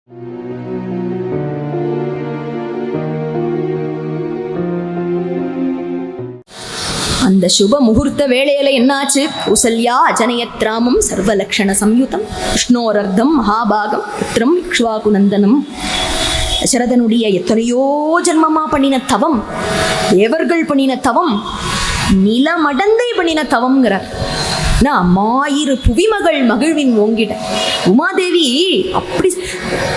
அந்த சுப முகூர்த்த வேளையில என்னாச்சு? கௌசல்யா அஜனயத் ராமம் சர்வலக்ஷண சம்யுதம் விஷ்ணோரர்த்தம் மகாபாகம் புத்திரம் இக்ஷ்வாகுநந்தனம். தசரதனுடைய எத்தனையோ ஜென்மமா பண்ணின தவம், தேவர்கள் பண்ணின தவம், நிலமடந்தை பண்ணின தவம்ங்கிறார். மாயிரு புவிமகள் மகிழ்வின் ஓங்கிட உமாதேவி அப்படி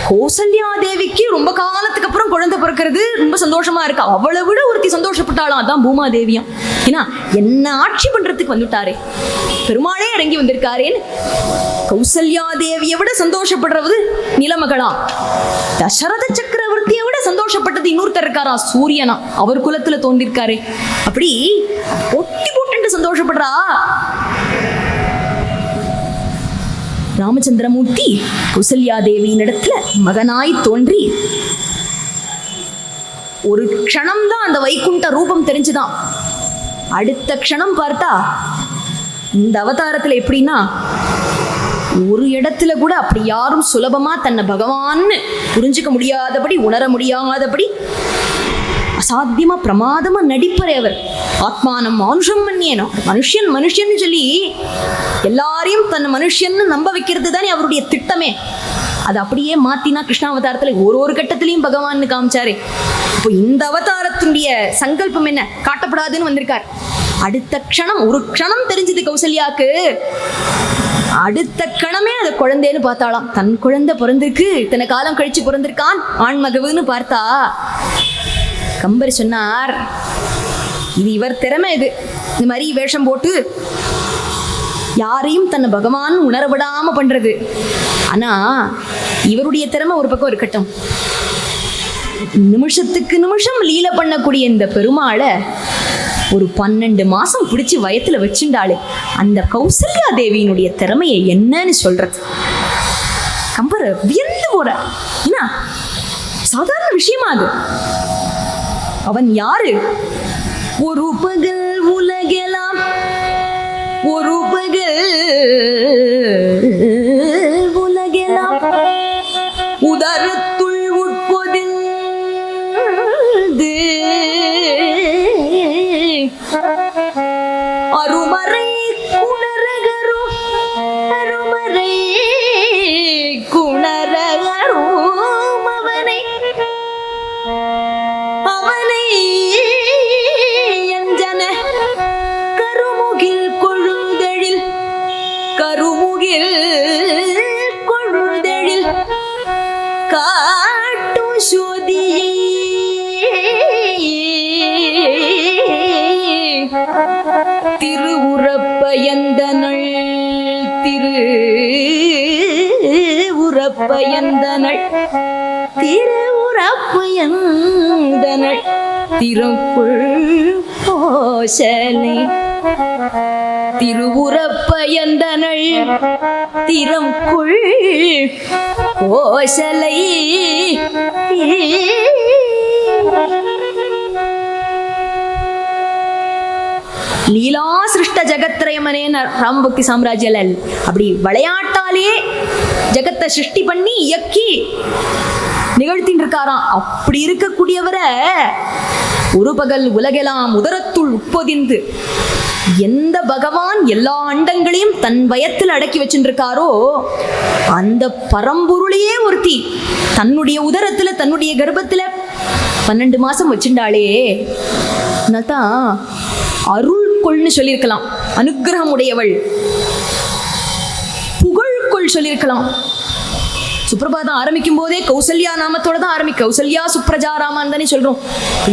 கௌசல்யா தேவிக்கு ரொம்ப காலத்துக்கு அப்புறம் குழந்தை பிறக்கிறது ரொம்ப சந்தோஷமா இருக்கு. அவளை விட ஒருத்தி சந்தோஷப்பட்டாலும் அதான் பூமாதேவியும். ஏன்னா என்ன ஆட்சி பண்றதுக்கு வந்துட்டாரே, பெருமாளே இறங்கி வந்திருக்காரேன்னு கௌசல்யா தேவியை விட சந்தோஷப்படுறது நிலமகளா. தசரத சக்கரவர்த்தியை விட சந்தோஷப்பட்டது இன்னொருத்தர் இருக்காரா, சூரியனா, அவர் குலத்துல தோன்றிருக்காரு. அப்படி பொட்டி போட்டு சந்தோஷப்படுறா. ராமச்சந்திரமூர்த்தி கௌசல்யா தேவியின் இடத்துல மகனாய் தோன்றி ஒரு க்ஷணம் தான் அந்த வைகுண்ட ரூபம் தெரிஞ்சுதான். அடுத்த க்ஷணம் பார்த்தா இந்த அவதாரத்துல எப்படின்னா, ஒரு இடத்துல கூட அப்படி யாரும் சுலபமா தன்னை பகவான்னு புரிஞ்சுக்க முடியாதபடி, உணர முடியாதபடி அசாத்தியமா பிரமாதமா நடிப்பறே அவர். ஆத்மானம் மானுஷம் மன்னியனோ, மனுஷன் மனுஷன் சொல்லி எல்லாரையும் தன் மனுஷன் நம்ப வைக்கிறது தானே அவருடைய திட்டமே. அது அப்படியே மாத்தினா கிருஷ்ணாவதாரத்துல ஒரு கட்டத்திலையும் பகவான் காமிச்சாரு. இப்போ இந்த அவதாரத்தினுடைய சங்கல்பம் என்ன, காட்டப்படாதுன்னு வந்திருக்கார். அடுத்த க்ஷணம், ஒரு க்ஷணம் தெரிஞ்சது கௌசல்யாக்கு, அடுத்த கணமே அதை குழந்தைன்னு பார்த்தாலாம். தன் குழந்தை பிறந்திருக்கு, இத்தனை காலம் கழிச்சு பிறந்திருக்கான், ஆண்மகவுன்னு பார்த்தா கம்பர் சொன்னார், இது இவர் திறமை. இது இந்த மாதிரி வேஷம் போட்டு யாரையும் தன்னை பகவான் உணர விடாம பண்றது. ஆனா இவருடைய திறமை ஒரு பக்கம் இருக்கட்டும், நிமிஷத்துக்கு நிமிஷம் லீல பண்ணக்கூடிய இந்த பெருமாளை ஒரு 12 மாசம் பிடிச்சி வயத்துல வச்சுண்டாளே, அந்த கௌசல்யா தேவியினுடைய திறமையை என்னன்னு சொல்றது? கம்பர் வியந்து போற. என்ன சாதாரண விஷயமா அது? அவன் யாரு? ஒரு பகல் உலகெல்லாம், ஒரு பகல் உலகெல்லாம் உதரத்துள் உட்பொதிந்து அருமறை குணரகரும், அருமறை குணரகரும் அவனை அவனை அஞ்சன கருமுகில் கொழுந்தெழில், கருமுகில் கொழுந்தெழில் காட்டும் சோதியை திருவுரப்பயந்தனள், திருவுரப்பயந்தனள், திருவுரப்பயந்தனள் திருக்குள் கோசலை, திருவுரப்பயந்தனள் திருக்குள் கோசலை. லீலா சிருஷ்ட ஜகத்ரயமனே ராமபக்தி சாம்ராஜ்யல அப்படி விளையாட்டாலே ஜகத்தை சிருஷ்டி பண்ணி இயக்கி நிகழ்த்தின்னு இருக்காராம். அப்படி இருக்கக்கூடியவரை ஒரு பகல் உலகெல்லாம் உதரத்துள் உட்பொதிந்து, எந்த பகவான் எல்லா அண்டங்களையும் தன் வயத்தில் அடக்கி வச்சுருக்காரோ அந்த பரம்பொருளையே ஒருத்தி தன்னுடைய உதரத்துல, தன்னுடைய கர்ப்பத்துல 12 மாசம் வச்சுட்டாளே. அதனால்தான் அருள் கொள்னு சொல்லியிருக்கலாம், அனுகிரகம் உடையவள், புகழ்கொள் சொல்லியிருக்கலாம். சுப்ரபாதம் ஆரம்பிக்கும் போதே கௌசல்யா நாமத்தோட தான் ஆரம்பிக்கும். கௌசல்யா சுப்ரஜா ராமான்னு தானே சொல்றோம்.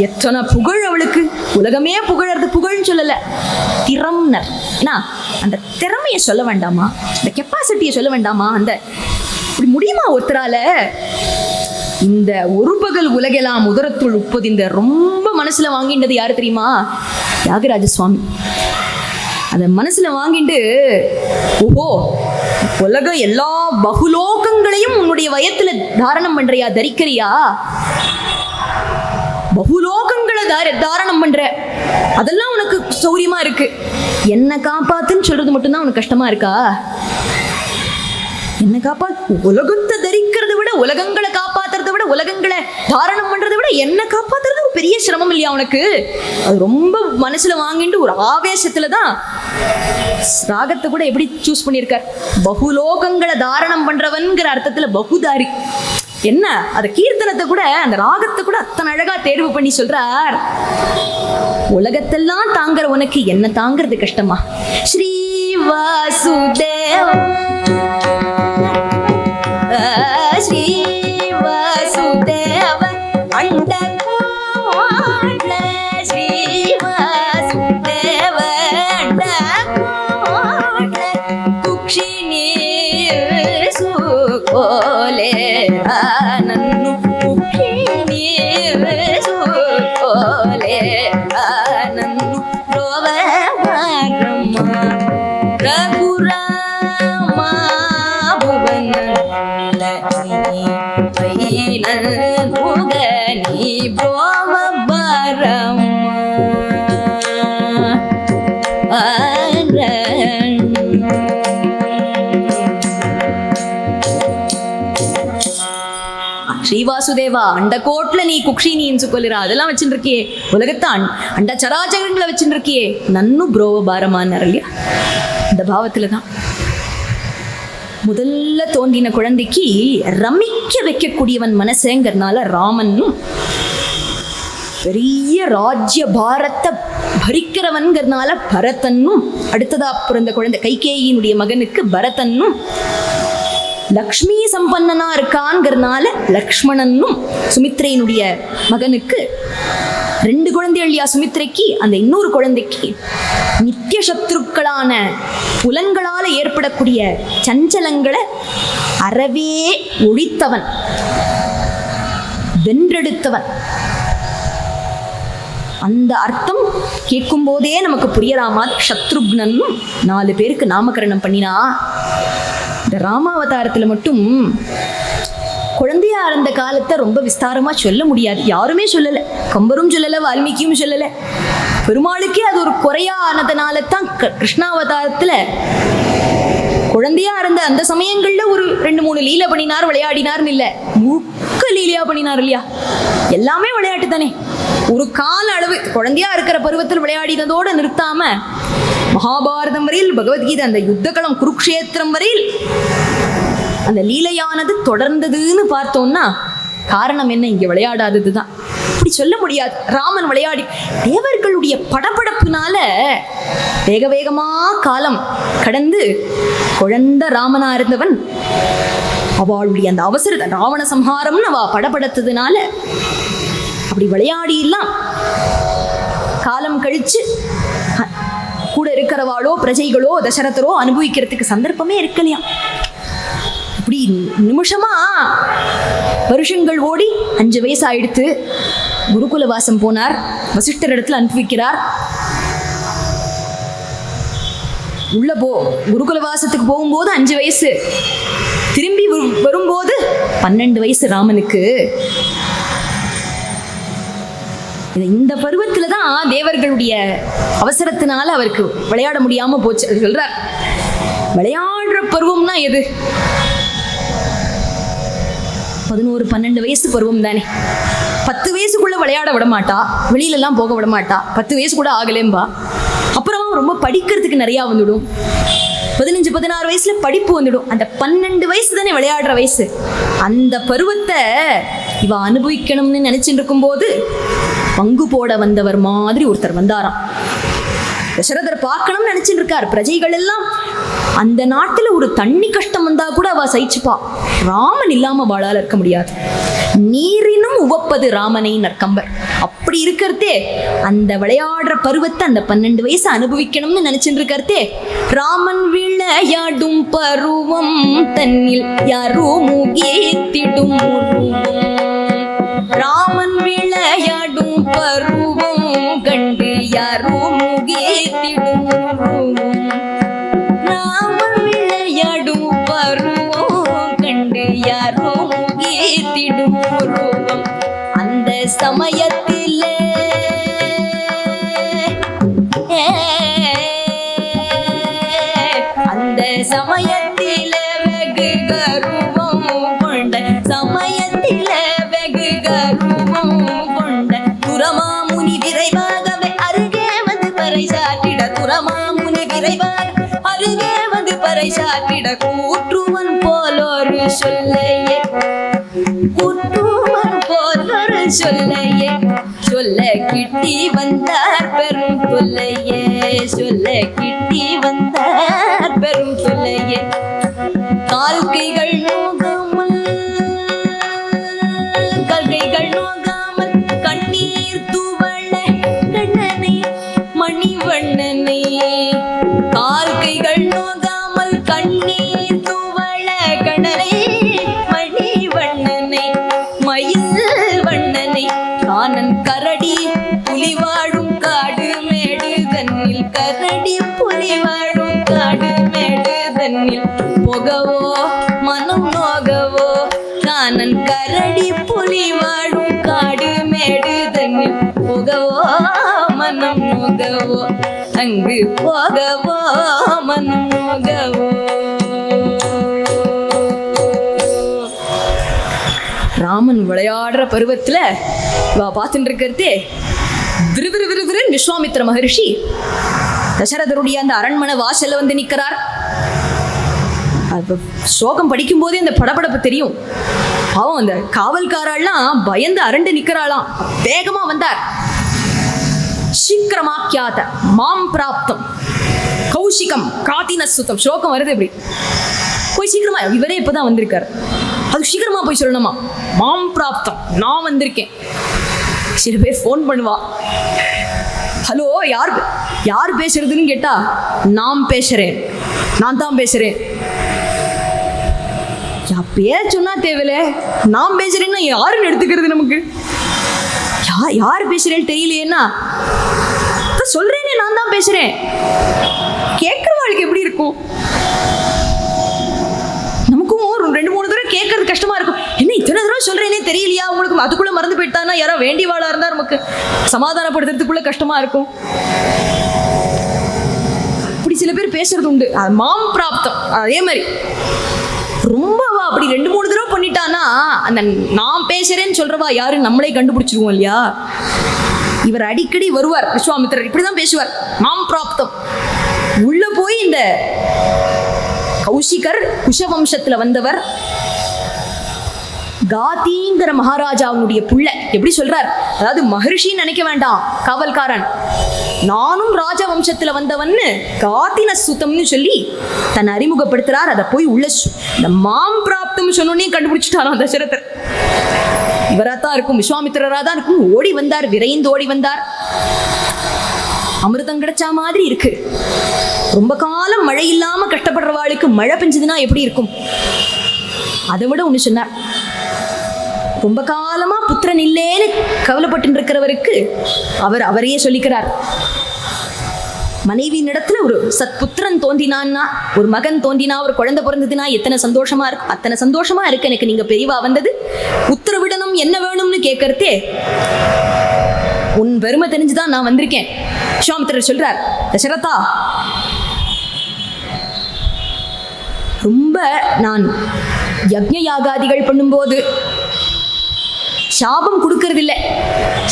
எத்தனை புகழ் அவளுக்கு, உலகமே புகழறது. புகழ்னு சொல்லல, திறம்னர். ஏன்னா அந்த திறமையை சொல்ல வேண்டாமா, அந்த கெப்பாசிட்டியை சொல்ல வேண்டாமா? அந்த இப்படி முடியுமா ஒருத்தரால? இந்த ஒரு பகல் உலகெல்லாம் உதரத்துள் உட்பொதிந்த ரொம்ப மனசுல வாங்கின்றது யாரு தெரியுமா? தியாகராஜ சுவாமி. அதை மனசுல வாங்கிட்டு, ஓஹோ உலக எல்லா பகுலோகங்களையும் உன்னுடைய வயத்துல தாரணம் பண்றியா, தரிக்கிறியா? பகுலோகங்களை தாரணம் பண்ற, அதெல்லாம் உனக்கு சௌரியமா இருக்கு. என்ன காப்பாத்துன்னு சொல்றது மட்டும்தான் உனக்கு கஷ்டமா இருக்கா? என்ன காப்பாத்து? உலகத்தை தரிக்கிறத விட உலகங்களை என்ன காப்பாத்துறது ஒரு பெரிய சிரமம் இல்லையா உனக்கு? அது ரொம்ப மனசுல வாங்கிட்டு ஒரு ஆவேசத்துலதான் ராகத்தை கூட எப்படி சூஸ் பண்ணியிருக்கார், பகுலோகங்களை தாரணம் பண்றவன்கிற அர்த்தத்துல பகுதாரி. என்ன அந்த கீர்த்தனத்தை கூட அந்த ராகத்தை கூட அத்தனை அழகா தேர்வு பண்ணி சொல்றார். உலகத்தெல்லாம் தாங்குற உனக்கு என்ன தாங்கிறது கஷ்டமா? ஸ்ரீ வாசுதேவ ஸ்ரீ வாசுதேவ அண்ட ஸ்ரீ வாசுதேவ அண்ட குக்ஷி நீர் சுகோலே நன்னு குக்ஷி நீர் சுகோலே நன்னு ரோவ ரகுராமா புவன முகனி போவ பரம ஸ்ரீவாசுதேவா அண்ட கோட்ல நீ குக்ஷினின்னு சொல்லிரா, அதெல்லாம் வச்சுட்டு இருக்கியே, உலகத்தான் அண்ட சராச்சரங்களை வச்சுட்டு இருக்கியே, நன்னு புரோவ பாரமான்னு இல்லையா? இந்த பாவத்துல தான் முதல்ல தோன்றின குழந்தைக்கு ரமிக்க வைக்கக்கூடியவன் மனசுங்கிறதுனால ராமனும், பெரிய ராஜ்ய பாரத்தை பரிக்கிறவன்கிறதுனால பரதனும், அடுத்ததா பிறந்த குழந்தை கைகேயினுடைய மகனுக்கு பரதனும், லக்ஷ்மி சம்பன்னனா இருக்கான்கிறதுனால லக்ஷ்மணனும், சுமித்ரையினுடைய மகனுக்கு 2 குழந்தைகள் இல்லையா சுமித்ரைக்கு, அந்த இன்னொரு குழந்தைக்கு நித்திய சத்ருக்களான புலன்களால ஏற்படக்கூடிய சஞ்சலங்களை அறவே ஒழித்தவன், வென்றெடுத்தவன். அந்த அர்த்தம் கேட்கும் போதே நமக்கு புரியற மாதிரி சத்ருக்னனும் 4 பேருக்கு நாமகரணம் பண்ணினா. இந்த ராமாவதாரத்துல மட்டும் குழந்தையா இருந்த காலத்தை ரொம்ப விஸ்தாரமா சொல்ல முடியாது, யாருமே சொல்லல, கம்பரும் சொல்லல, வால்மீகியும் சொல்லல. பெருமாளுக்கே அது ஒரு குறையா ஆனதுனால தான் கிருஷ்ணாவதாரத்துல குழந்தையா இருந்த அந்த சமயங்கள்ல ஒரு 2-3 லீலை பண்ணினார், விளையாடினார்னு இல்லை, முழுக்க லீலையா பண்ணினார் இல்லையா? எல்லாமே விளையாட்டு தானே. ஒரு கால அளவு குழந்தையா இருக்கிற பருவத்தில் விளையாடினதோட நிறுத்தாம மகாபாரதம் வரையில், பகவத்கீதை அந்த யுத்த களம் குருக்ஷேத்திரம் வரையில் அந்த லீலையானது தொடர்ந்ததுன்னு பார்த்தோம்னா காரணம் என்ன? இங்க விளையாடாதது தான். இப்படி சொல்ல முடியாது. ராமன் விளையாடி தேவர்களுடைய படபடப்புனால வேக வேகமா காலம் கடந்து குழந்தை ராமனா இருந்தவன் அவளுடைய அந்த அவசர ராவண சம்ஹாரம்னு அவ படபடத்ததுனால அப்படி விளையாடிலாம் காலம் கழிச்சு கூட இருக்கிறவாளோ பிரஜைகளோ தசரதரோ அனுபவிக்கிறதுக்கு சந்தர்ப்பமே இருக்கலையா. இப்படி நிமிஷமா வருஷங்கள் ஓடி 5 வயசு ஆயிடுத்து. குருகுல வாசம் போனார், வசிஷ்டர் இடத்துல அனுப்பிக்கிறார். உள்ள குருகுல வாசத்துக்கு போகும்போது 5 வயசு, திரும்பி வரும்போது 12 வயசு ராமனுக்கு. இந்த பருவத்துல தான் தேவர்களுடைய அவசரத்தினால அவருக்கு விளையாட முடியாம போச்சு. அது சொல்றார், விளையாடுற பருவம்னா எது? 11-12 வயசு பருவம் தானே. 10 வயசுக்குள்ள விளையாட விட மாட்டா, வெளியிலலாம் போக விட மாட்டா. 10 வயசு கூட ஆகலேம்பா. அப்புறமா ரொம்ப படிக்கிறதுக்கு நிறையா வந்துடும். 15-16 வயசுல படிப்பு வந்துடும். அந்த 12 வயசு தானே விளையாடுற வயசு. அந்த பருவத்தை இவ அனுபவிக்கணும்னு நினைச்சுட்டு இருக்கும்போது பங்கு போட வந்தவர் மாதிரி ஒருத்தர் வந்தாராம். தசரதர் பார்க்கணும்னு நினைச்சுட்டு இருக்கார். பிரஜைகள் எல்லாம் அந்த நாட்டுல ஒரு தண்ணி கஷ்டம் வந்தா கூட அவ சகிச்சுப்பா. ராமன் இல்லாம வாழால இருக்க முடியாது. நீரினும் உவப்பது ராமனை நற்கம்பர். அப்படி இருக்கிறதே அந்த விளையாடுற பருவத்தை அந்த 12 வயசு அனுபவிக்கணும்னு நினைச்சுட்டு இருக்கிறதே, ராமன் விளையாடும் பருவம் தன்னில் யாரும் முகேத்திடும் ராமன் விளையாடும் பருவம் கண்டு யாரும் முகேத்திடும் ராமன் விளையாடும் பருவம் கண்டு யாரும் முகேத்திடும் அந்த சமயத்திலே அந்த சமயத்திலே வெகு கருவம் கொண்ட சமயத்திலே வெகு கருவம் சாத்திட கூற்றுவன் போலொரு சொல்லையே, கூற்றுவன் போலொரு சொல்லையே, சொல்ல கிட்டி வந்தார் பெரும் தொல்லையே, சொல்ல கிட்டி வந்தார் பெரும் தொல்லையே. கால்கைகள் நோகாமல், கால்கைகள் நோகாமல் கண்ணீர் தூவள கண்ணனை மணிவண்ணனை, கால்கைகள் நோகாமல் கண்ணீர் தூவள கண்ணனை மணிவண்ணனை, மயில் வண்ணனை காணன் கரடி புலி வாழும் காடு மேடு தன்னில், கரடி புலி வாழும் காடு மேடு தன்னில், போகவோ மனம் நோகவோ காணன் கரடி புலி வாழும் காடு மேடு தன்னில், போகவோ மனம் நோகவோ அங்கு போகவோ மனம் நோகவோ. ராமன் விளையாடுற பருவத்துல பார்த்துட்டு இருக்கிறதே விறுவிறுவிறுவிறுன்னு விஸ்வாமித்திர மகரிஷி தசரதருடைய அந்த அரண்மனை வாசல்ல வந்து நிற்கிறார். ஸ்லோகம் படிக்கும் போதே அந்த படபடப்பு தெரியும். அவன் அந்த காவல்காரெல்லாம் பயந்து அரண்டு நிற்கிறாளாம். வேகமா வந்தார். சீக்கிரமாக்கியாத மாம் பிராப்தம் கௌஷிகம் காத்தின சுத்தம் ஸ்லோகம் வருது. இப்படி போய் சீக்கிரமா, இவரே இப்பதான் வந்திருக்காரு, அது சீக்கிரமா போய் சொல்லணுமா, மாம் பிராப்தம் நான் வந்திருக்கேன். சில பேர் ஃபோன் பண்ணுவா, ஹலோ யார் யார் பேசுறதுன்னு கேட்டா நான் பேசுறேன், நான் தான் பேசுறேன். பேர் சொன்னா தேவையில்ல, நான் பேசுறேன்னா யாருன்னு எடுத்துக்கிறது நமக்கு. யார் பேசுறேன்னு தெரியலையேன்னா சொல்றேனே நான் தான் பேசுறேன். கேட்கறவாளுக்கு எப்படி இருக்கும்? நமக்கும் 2-3 தடவை கேட்கறது கஷ்டமா இருக்கும். என்ன இத்தனை தடவை சொல்றேனே தெரியலையா உங்களுக்கு? அதுக்குள்ள மறந்து போயிட்டானா யாரோ வேண்டியவாளா இருந்தா நமக்கு சமாதானப்படுத்துறதுக்குள்ள கஷ்டமா இருக்கும். இப்படி சில பேர் பேசுறது உண்டு. மாம் பிராப்தம் அதே மாதிரி ரொம்பவா அப்படி 2-3 தடவை பண்ணிட்டானா அந்த நான் பேசுறேன்னு சொல்றவா யாரு நம்மளே கண்டுபிடிச்சிருவோம் இல்லையா? இவர் அடிக்கடி வருவார் விஸ்வாமித்திரர், இப்படிதான் பேசுவார். மாம் பிராப்தம் உள்ள போய் இந்த கௌஷிகர் குஷவம்சத்துல வந்தவர், காதிங்கிற மகாராஜாவுடைய புள்ள. எப்படி சொல்றார்? அதாவது மகரிஷின்னு நினைக்க வேண்டாம், காவல்காரன், நானும் ராஜவம்சத்துல வந்தவன்னு காதின சுத்தம்னு சொல்லி தன்னை அறிமுகப்படுத்துறார். அதை போய் உள்ள இந்த மாம் பிராப்தம் சொன்னோன்னே கண்டுபிடிச்சிட்டாராம் தசரதர். இவராத்தான் இருக்கும், விஸ்வாமித்திரரா தான் இருக்கும். ஓடி வந்தார், விரைந்து ஓடி வந்தார். அமிர்தம் கிடைச்சா மாதிரி இருக்கு. ரொம்ப காலம் மழை இல்லாம கஷ்டப்படுறவாளுக்கு மழை பெஞ்சதுன்னா எப்படி இருக்கும்? அதை விட ஒண்ணு சொன்னார். ரொம்ப காலமா புத்திரன் இல்லேன்னு கவலைப்பட்டு இருக்கிறவருக்கு அவரையே சொல்லிக்கிறார். மனைவியின் இடத்துல ஒரு சத்புத்திரன் தோன்றினான்னா, ஒரு மகன் தோன்றினா, ஒரு குழந்தை பிறந்ததுன்னா எத்தனை சந்தோஷமா இருக்கு. அத்தனை சந்தோஷமா இருக்கு எனக்கு நீங்க பெரியவா வந்தது. உத்தரவிடணும் என்ன வேணும்னு கேட்கறதே உன் பெருமை தெரிஞ்சுதான் நான் வந்திருக்கேன். விஸ்வாமித்திரர் சொல்றார், தசரதா ரொம்ப நான் யக்ஞ யாகாதிகள் பண்ணும்போது சாபம் கொடுக்கறது இல்லை.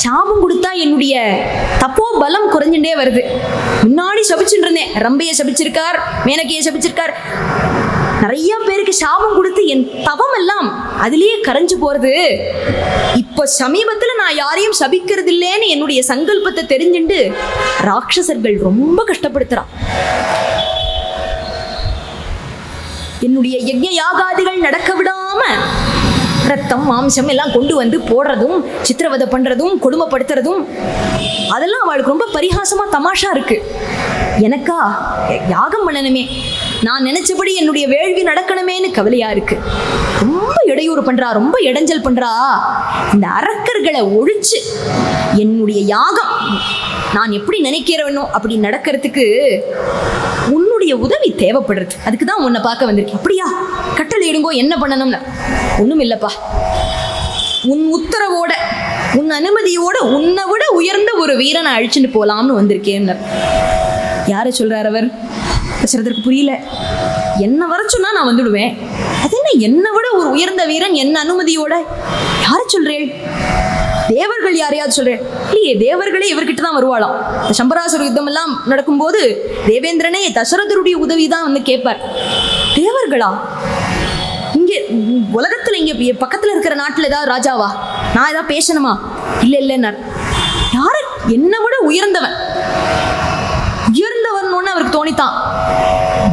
சாபம் கொடுத்தா என்னுடைய தப்போ பலம் குறைஞ்சுட்டே வருது. முன்னாடி சபிச்சுட்டு இருந்தேன், ரம்பையை சபிச்சிருக்கார், மேனகையை சபிச்சிருக்கார், நிறைய பேருக்கு சாபம் கொடுத்து என் தவம் எல்லாம் அதுலயே கரைஞ்சு போறது. இப்போ சமீபத்துல நான் யாரையும் சபிக்கிறது இல்லைன்னு என்னுடைய சங்கல்பத்தை தெரிஞ்சுண்டு ராட்சசர்கள் ரொம்ப கஷ்டப்படுத்துறான். என்னுடைய யஜ்ஞ யாகாதிகள் நடக்க விடாம ரத்தம் மாம்சம் எல்லாம் கொண்டு வந்து போடுறதும், சித்திரவதை பண்றதும், கொடுமைப்படுத்துறதும், அதெல்லாம் அவளுக்கு ரொம்ப பரிகாசமா தமாஷா இருக்கு. எனக்கா யாகம் பண்ணணுமே, நான் நினைச்சபடி என்னுடைய வேள்வி நடக்கணுமேன்னு கவலையா இருக்கு. ரொம்ப இடையூறு பண்றா, ரொம்ப இடைஞ்சல் பண்றா. இந்த அரக்கர்களை ஒழிச்சு என்னுடைய யாகம் நான் எப்படி நினைக்கிறவனோ அப்படி நடக்கிறதுக்கு உன்னுடைய உதவி தேவைப்படுறது. அதுக்கு தான் உன்னை பார்க்க வந்திருக்கேன். அப்படியா, கட்டளை இடுங்கோ, என்ன பண்ணணும்னு. ஒன்றும் இல்லைப்பா, உன் உத்தரவோட உன் அனுமதியோட உன்னை விட உயர்ந்த ஒரு வீரனை அழிச்சுட்டு போலாம்னு வந்திருக்கேன். யாரை சொல்றார் அவர்? தசரதருக்கு புரியல. என்ன வர சொன்னா நான் வந்துடுவேன், அது என்ன என்னை விட ஒரு உயர்ந்த வீரன் என்ன அனுமதியோட? யாரை சொல்றேன்? தேவர்கள் யாரையாவது சொல்றேன் இல்லையே, தேவர்களே இவர்கிட்ட தான் வருவாளாம். இந்த சம்பராசுர யுத்தம் எல்லாம் நடக்கும்போது தேவேந்திரனே தசரதருடைய உதவி தான் வந்து கேட்பார். தேவர்களா? இங்கே உலகத்துல இங்க பக்கத்துல இருக்கிற நாட்டுல ஏதாவது ராஜாவா? நான் ஏதாவது பேசணுமா? இல்ல இல்லைன்னார். யாரு? என்னை விட உயர்ந்தவன். உயர்ந்தவன் அவருக்கு தோணித்தான்.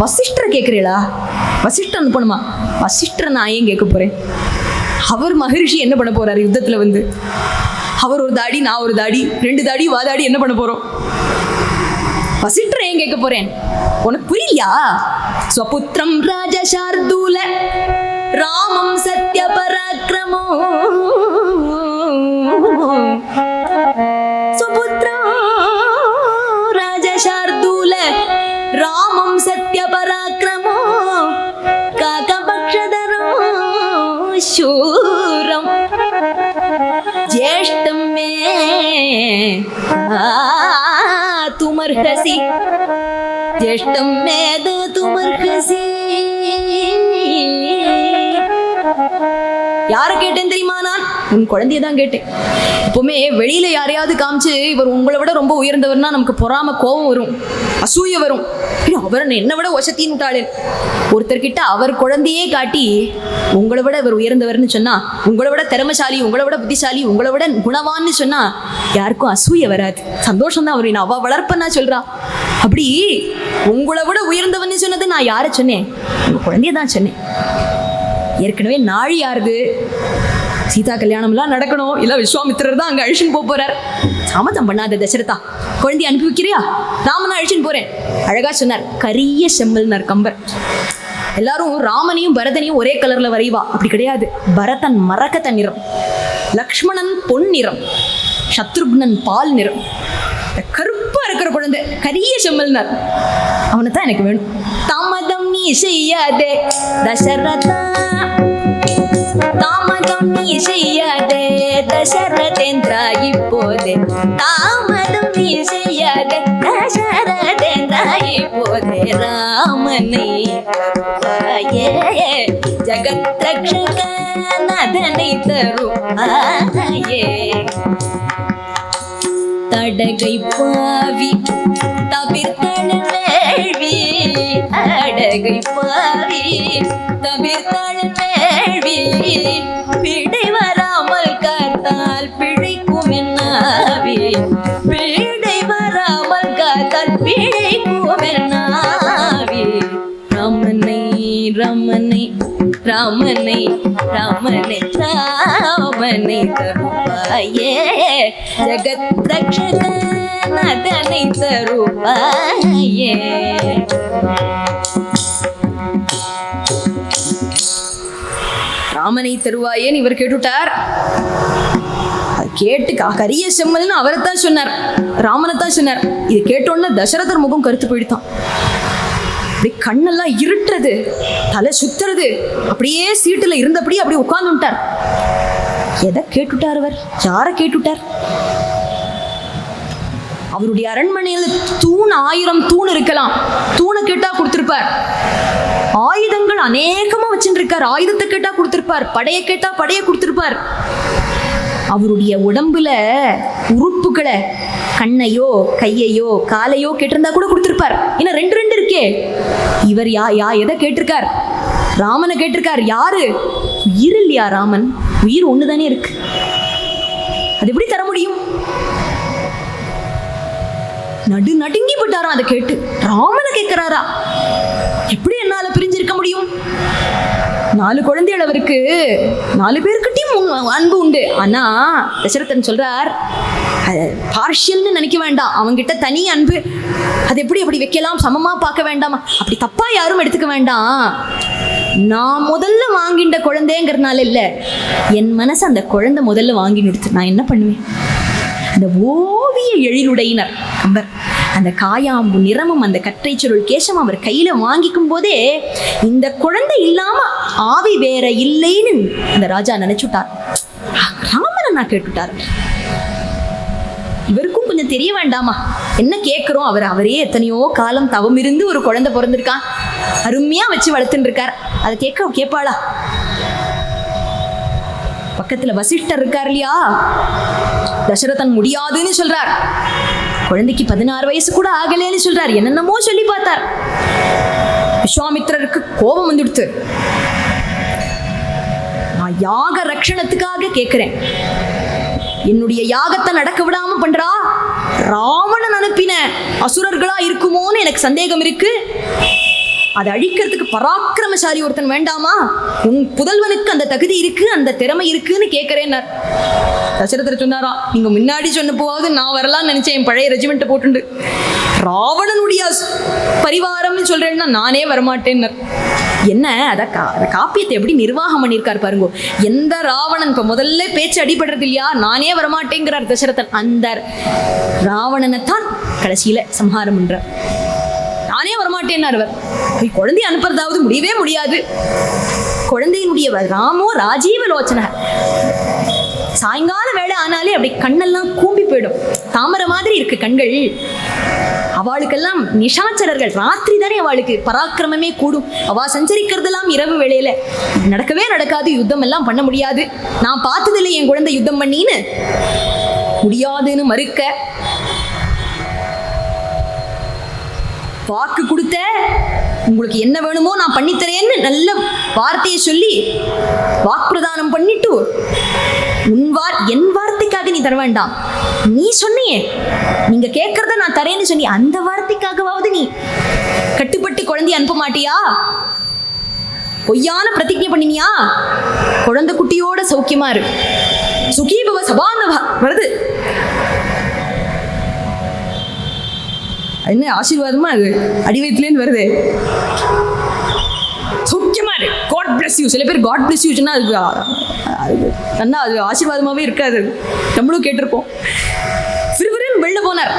வசிஷ்டரை கேட்கிறீங்களா? வசிஷ்டர் அனுப்பணுமா? வசிஷ்டரை நான் ஏன் கேட்க போறேன்? அவர் மகரிஷி என்ன பண்ண போறாரு யுத்தத்துல வந்து? அவர் ஒரு தாடி, நான் ஒரு தாடி, 2 தாடி வாதாடி என்ன பண்ண போறோம்? வசிஷ்டரை ஏன் கேட்க போறேன்? உனக்கு புரியலையா? ஸ்வபுத்திரம் ராஜசார்தூல ராமம் சத்ய பராக்கிரமோ ஸ்வபுத்திரம் ராஜசார்தூல ராமம் சத்ய பராக்கிரமோ காகபக்ஷதரோ शूरं ज्येष्ठं मे तुमर्हसि ज्येष्ठं मे तुमर्हसि. யாரை கேட்டேன் தெரியுமா? நான் உன் குழந்தைய தான் கேட்டேன். எப்பவுமே வெளியில யாரையாவது காமிச்சு இவர் உங்களை விட ரொம்ப உயர்ந்தவர்னா நமக்கு பொறாம, கோபம் வரும், அசூய வரும். அவர் என்னை விட ஒசத்தின்னு விட்டாளேன். ஒருத்தர்கிட்ட அவர் குழந்தையே காட்டி உங்களை விட இவர் உயர்ந்தவர்னு சொன்னா, உங்களை விட திறமைசாலி, உங்களை விட புத்திசாலி, உங்களை விட குணவான்னு சொன்னா யாருக்கும் அசூய வராது, சந்தோஷம் தான் வரும். அவ வளர்ப்பன்னா சொல்றா. அப்படி உங்களை விட உயர்ந்தவன்னு சொன்னது நான் யாரை சொன்னேன்? உங்க குழந்தைய தான் சொன்னேன். ஏற்கனவே நாழி யாருது? சீதா கல்யாணம்லாம் நடக்கணும், இல்லை விஸ்வாமித்திரர் தான் அங்கே அழிச்சுன்னு போறார். தாமதம் பண்ணாத தசரதா, குழந்தைய அனுப்பி வைக்கிறியா? ராமனை அழிச்சுன்னு போறேன். அழகா சொன்னார், கரிய செம்மல்னார் கம்பர். எல்லாரும் ராமனையும் பரதனையும் ஒரே கலர்ல வரைவா, அப்படி கிடையாது. பரதன் மரகத நிறம், லக்ஷ்மணன் பொன் நிறம், சத்ருக்னன் பால் நிறம். கருப்பா இருக்கிற குழந்தை கரிய செம்மல்னார். அவனை தான் எனக்கு வேணும். தாமதம் நீ செய்யாதே தசரதா, தாமதம் நீ செய்யாதே தசரதேந்திரா இப்போதே, தாமதம் நீ செய்யாதே தசரதேந்திரா இப்போதே, ராமனை கருவாயே ஜகத் ரக்ஷக நதனை தருவாயே. தடகை பாவி தவிர்த்தன வேள்வி, அடகை பாவி தவிர்த்தன வேள்வி, பிழை வராமல் காத்தால் பிழைக்கும் என்னாவி, பிழை வராமல் காத்தால் பிழைக்கும் என்னாவி. ராமனை ராமனை ராமனை ராமனை ராமனை தருவாயே ஜகத் ரக்ஷக நதனை தருவாயே. ராமனை தருவாயேன்னு இவர் கேட்டுட்டார். கேட்டு கரிய செம்மல்னு அவரைத்தான் சொன்னார், ராமனைத்தான் சொன்னார். இது கேட்டோன்னு தசரதர் முகம் கருத்து போயிடுதான். அப்படி கண்ணெல்லாம் இருட்டுறது, தலை சுத்துறது, அப்படியே சீட்டுல இருந்தபடி அப்படியே உட்கார்ந்துட்டார். எதை கேட்டுட்டார் அவர்? யாரை கேட்டுட்டார்? அவருடைய அரண்மனையில் தூண் 1000 தூண் இருக்கலாம். தூணை கேட்டா கொடுத்திருப்பார். ஆயுதங்கள் அநேகமா வச்சுட்டு இருக்கார். ஆயுதத்தை கேட்டா கொடுத்திருப்பார். படையை கேட்டா படையை கொடுத்திருப்பார். அவருடைய உடம்புல உறுப்புகளை, கண்ணையோ கையையோ காலையோ கேட்டிருந்தா கூட கொடுத்திருப்பார். இன்னும் 2 இருக்கே. இவர் எதை கேட்டிருக்கார்? ராமனை கேட்டிருக்கார். யாரு? உயிர் இல்லையா ராமன்? உயிர் ஒண்ணுதானே இருக்கு. அது எப்படி தர முடியும்? நடுங்கி போட்டாராம் அதை கேட்டு. ராமனை கேட்கிறாரா? எப்படி என்னால பிரிஞ்சிருக்க முடியும்? 4 குழந்தைகள் அவருக்கு, 4 பேருக்கிட்டையும் அன்பு உண்டு. ஆனா தசரதன் சொல்றார், பார்ஷியல்னு நினைக்க வேண்டாம், அவங்கிட்ட தனி அன்பு. அது எப்படி அப்படி வைக்கலாம்? சமமா பார்க்க வேண்டாமா? அப்படி தப்பா யாரும் எடுத்துக்க வேண்டாம். நான் முதல்ல வாங்கிட்ட குழந்தைங்கிறதுனால இல்ல, என் மனசு அந்த குழந்தை முதல்ல வாங்கின்னு எடுத்து நான் என்ன பண்ணுவேன்? அந்த ஓவிய எழிலுடையினர் கம்பர், அந்த காயாம்பு நிறமும் அந்த கற்றை சுருள் கேசம் அவர் கையில வாங்கிக்கும் போதே இந்த குழந்தை இல்லாம ஆவி வேற இல்லைன்னு அந்த ராஜா நினைச்சுட்டார். ராமனை நான் கேட்டுட்டார். இவருக்கும் கொஞ்சம் தெரிய வேண்டாமா என்ன கேட்கிறோம்? அவரே எத்தனையோ காலம் தவம் இருந்து ஒரு குழந்தை பிறந்திருக்கான், அருமையா வச்சு வளர்த்துட்டு இருக்கார். அதை கேட்பாளா? பக்கத்துல வசிஷ்டர் இருக்கார் இல்லையா, தசரதன் முடியாதுன்னு சொல்றார். குழந்தைக்கு 16 வயசு கூட ஆகலேன்னு சொல்றார். என்னென்னமோ சொல்லி பார்த்தார். விஸ்வாமித்திரருக்கு கோபம் வந்துடுத்து. நான் யாக ரட்சணத்துக்காக கேட்கிறேன், என்னுடைய யாகத்தை நடக்க விடாம பண்றா. ராவணன் அனுப்பின அசுரர்களா இருக்குமோன்னு எனக்கு சந்தேகம் இருக்கு. அதை அழிக்கிறதுக்கு பராக்கிரமசாலி ஒருத்தன் வேண்டாமா? உன் புதல்வனுக்கு அந்த தகுதி இருக்கு, அந்த திறமை இருக்குன்னு கேட்கிறேன்னார். தசரதர் சொன்னாரா, நீங்க முன்னாடி சொன்ன போவாது நான் வரலாம்னு நினைச்சேன், என் பழைய ரெஜிமெண்ட்டை போட்டுண்டு. ராவணனுடைய பரிவாரம்னு சொல்றேன்னா நானே வரமாட்டேன்னார். என்ன அத காப்பியத்தை எப்படி நிர்வாகம் பண்ணியிருக்காரு பாருங்க. எந்த ராவணன் இப்ப முதல்ல பேச்சு அடிபடுறது இல்லையா, நானே வரமாட்டேங்கிறார் தசரதன். அந்த ராவணனைத்தான் கடைசியில சம்ஹாரம் பண்றார். நானே வரமாட்டேன்னார் அவர். குழந்தைய அனுப்புறதாவது முடியவே முடியாது. குழந்தையினுடைய ராமோ ராஜீவ லோச்சன, சாயங்கால வேலை ஆனாலே அப்படி கண்ணெல்லாம் கூம்பி போயிடும். தாமரை மாதிரி இருக்கு கண்கள். அவளுக்கெல்லாம் நிஷாச்சரர்கள், ராத்திரி தானே அவளுக்கு பராக்கிரமமே கூடும். அவ சஞ்சரிக்கிறதெல்லாம் இரவு வேளையில. நடக்கவே நடக்காது, யுத்தம் எல்லாம் பண்ண முடியாது. நான் பார்த்ததில்லை என் குழந்தை யுத்தம் பண்ணின்னு. முடியாதுன்னு மறுக்க, வாக்கு கொடுத்த உங்களுக்கு என்ன வேணுமோ நான் பண்ணித்தரேன்னு நல்ல வார்த்தையை சொல்லி வாக்குப்பிரதானம் பண்ணிட்டு, என் வார்த்தைக்காக நீ தர வேண்டாம், நீ சொன்னியே நீங்க கேட்கறத நான் தரேன்னு சொன்னி, அந்த வார்த்தைக்காகவாவது நீ கட்டுப்பட்டு குழந்தைய அனுப்ப மாட்டியா? பொய்யான பிரதிஜை பண்ணினியா? குழந்தை குட்டியோட சௌக்கியமா இரு, சுகீபவ சபானவ வருது. என்ன ஆசீர்வாதமா அது அடிவயத்துலேருந்து வருது. சௌக்கியமா இரு, காட் பிளஸ் யூ. சில பேர் காட் பிளஸ் யூ சொன்னா அது நல்லா அது ஆசீர்வாதமாவே இருக்காது. நம்மளும் கேட்டிருப்போம். சிறுவரன் வெளில போனார்.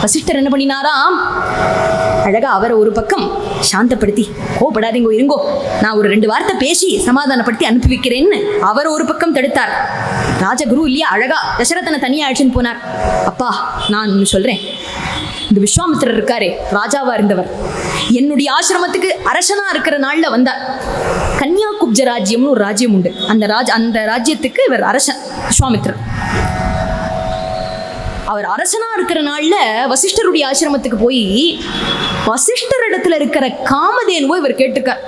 வசிஷ்டர் என்ன பண்ணினாராம், அழகா அவரை ஒரு பக்கம் சாந்தப்படுத்தி, கோபப்படாதீங்கோ இருங்கோ, நான் ஒரு 2 வார்த்தை பேசி சமாதானப்படுத்தி அனுப்பி வைக்கிறேன்னு அவர் ஒரு பக்கம் தடுத்தார். ராஜகுரு இல்லையா, அழகா தசரதனை தனியா அழைச்சின்னு போனார். அப்பா நான் சொல்றேன், இந்த விஸ்வாமித்திரர் இருக்காரே, ராஜாவா இருந்தவர், என்னுடைய ஆசிரமத்துக்கு அரசனா இருக்கிற நாள்ல வந்தார். கன்யாகுப்ஜ ராஜ்யம்னு ஒரு ராஜ்யம் உண்டு. அந்த ராஜ்யத்துக்கு இவர் அரசன் விஸ்வாமித்திரர். அவர் அரசனா இருக்கிற நாள்ல வசிஷ்டருடைய ஆசிரமத்துக்கு போய் வசிஷ்டர் இடத்துல இருக்கிற காமதேனுவோ இவர் கேட்டிருக்கார்.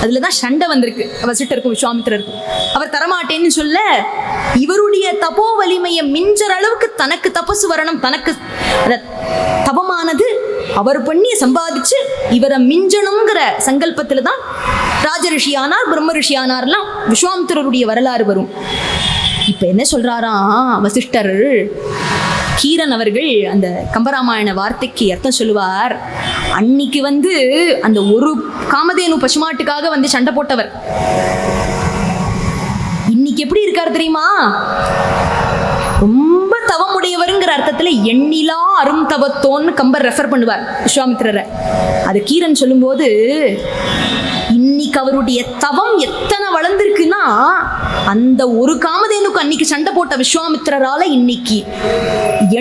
அதுலதான் சண்டை வந்திருக்கு வசிஷ்டருக்கும் விஸ்வாமித்திரருக்கும். அவர் தரமாட்டேன்னு சொல்ல, இவருடைய தபோ வலிமையை மிஞ்சற அளவுக்கு தனக்கு தபசு வரணும், தனக்கு தபமானது அவர் பண்ணி சம்பாதிச்சு இவரை மிஞ்சணுங்கிற சங்கல்பத்துல தான் ராஜரிஷியானார், பிரம்ம ரிஷியானார்லாம் விஸ்வாமித்திரருடைய வரலாறு வரும். இப்ப என்ன சொல்றாராம் வசிஷ்டர், கீரன் அவர்கள் அந்த கம்பராமாயண வார்த்தைக்கு அர்த்தம் சொல்லுவார். அன்னைக்கு அந்த ஒரு காமதேனு பசுமாட்டுக்காக சண்டை போட்டவர் இன்னைக்கு எப்படி இருக்காரு தெரியுமா? ரொம்ப தவமுடையவருங்கிற அர்த்தத்துல எண்ணிலா அரும் தவத்தோன்னு கம்பர் ரெஃபர் பண்ணுவார் விஸ்வாமித்திரரை. அது கீரன் சொல்லும்போது, இன்னைக்கு அவருடைய தவம் எத்தனை வளர்ந்திருக்குன்னா, அந்த ஒரு காமதேனுக்கு அன்னைக்கு சண்டை போட்ட விஸ்வாமித்திரரால இன்னைக்கு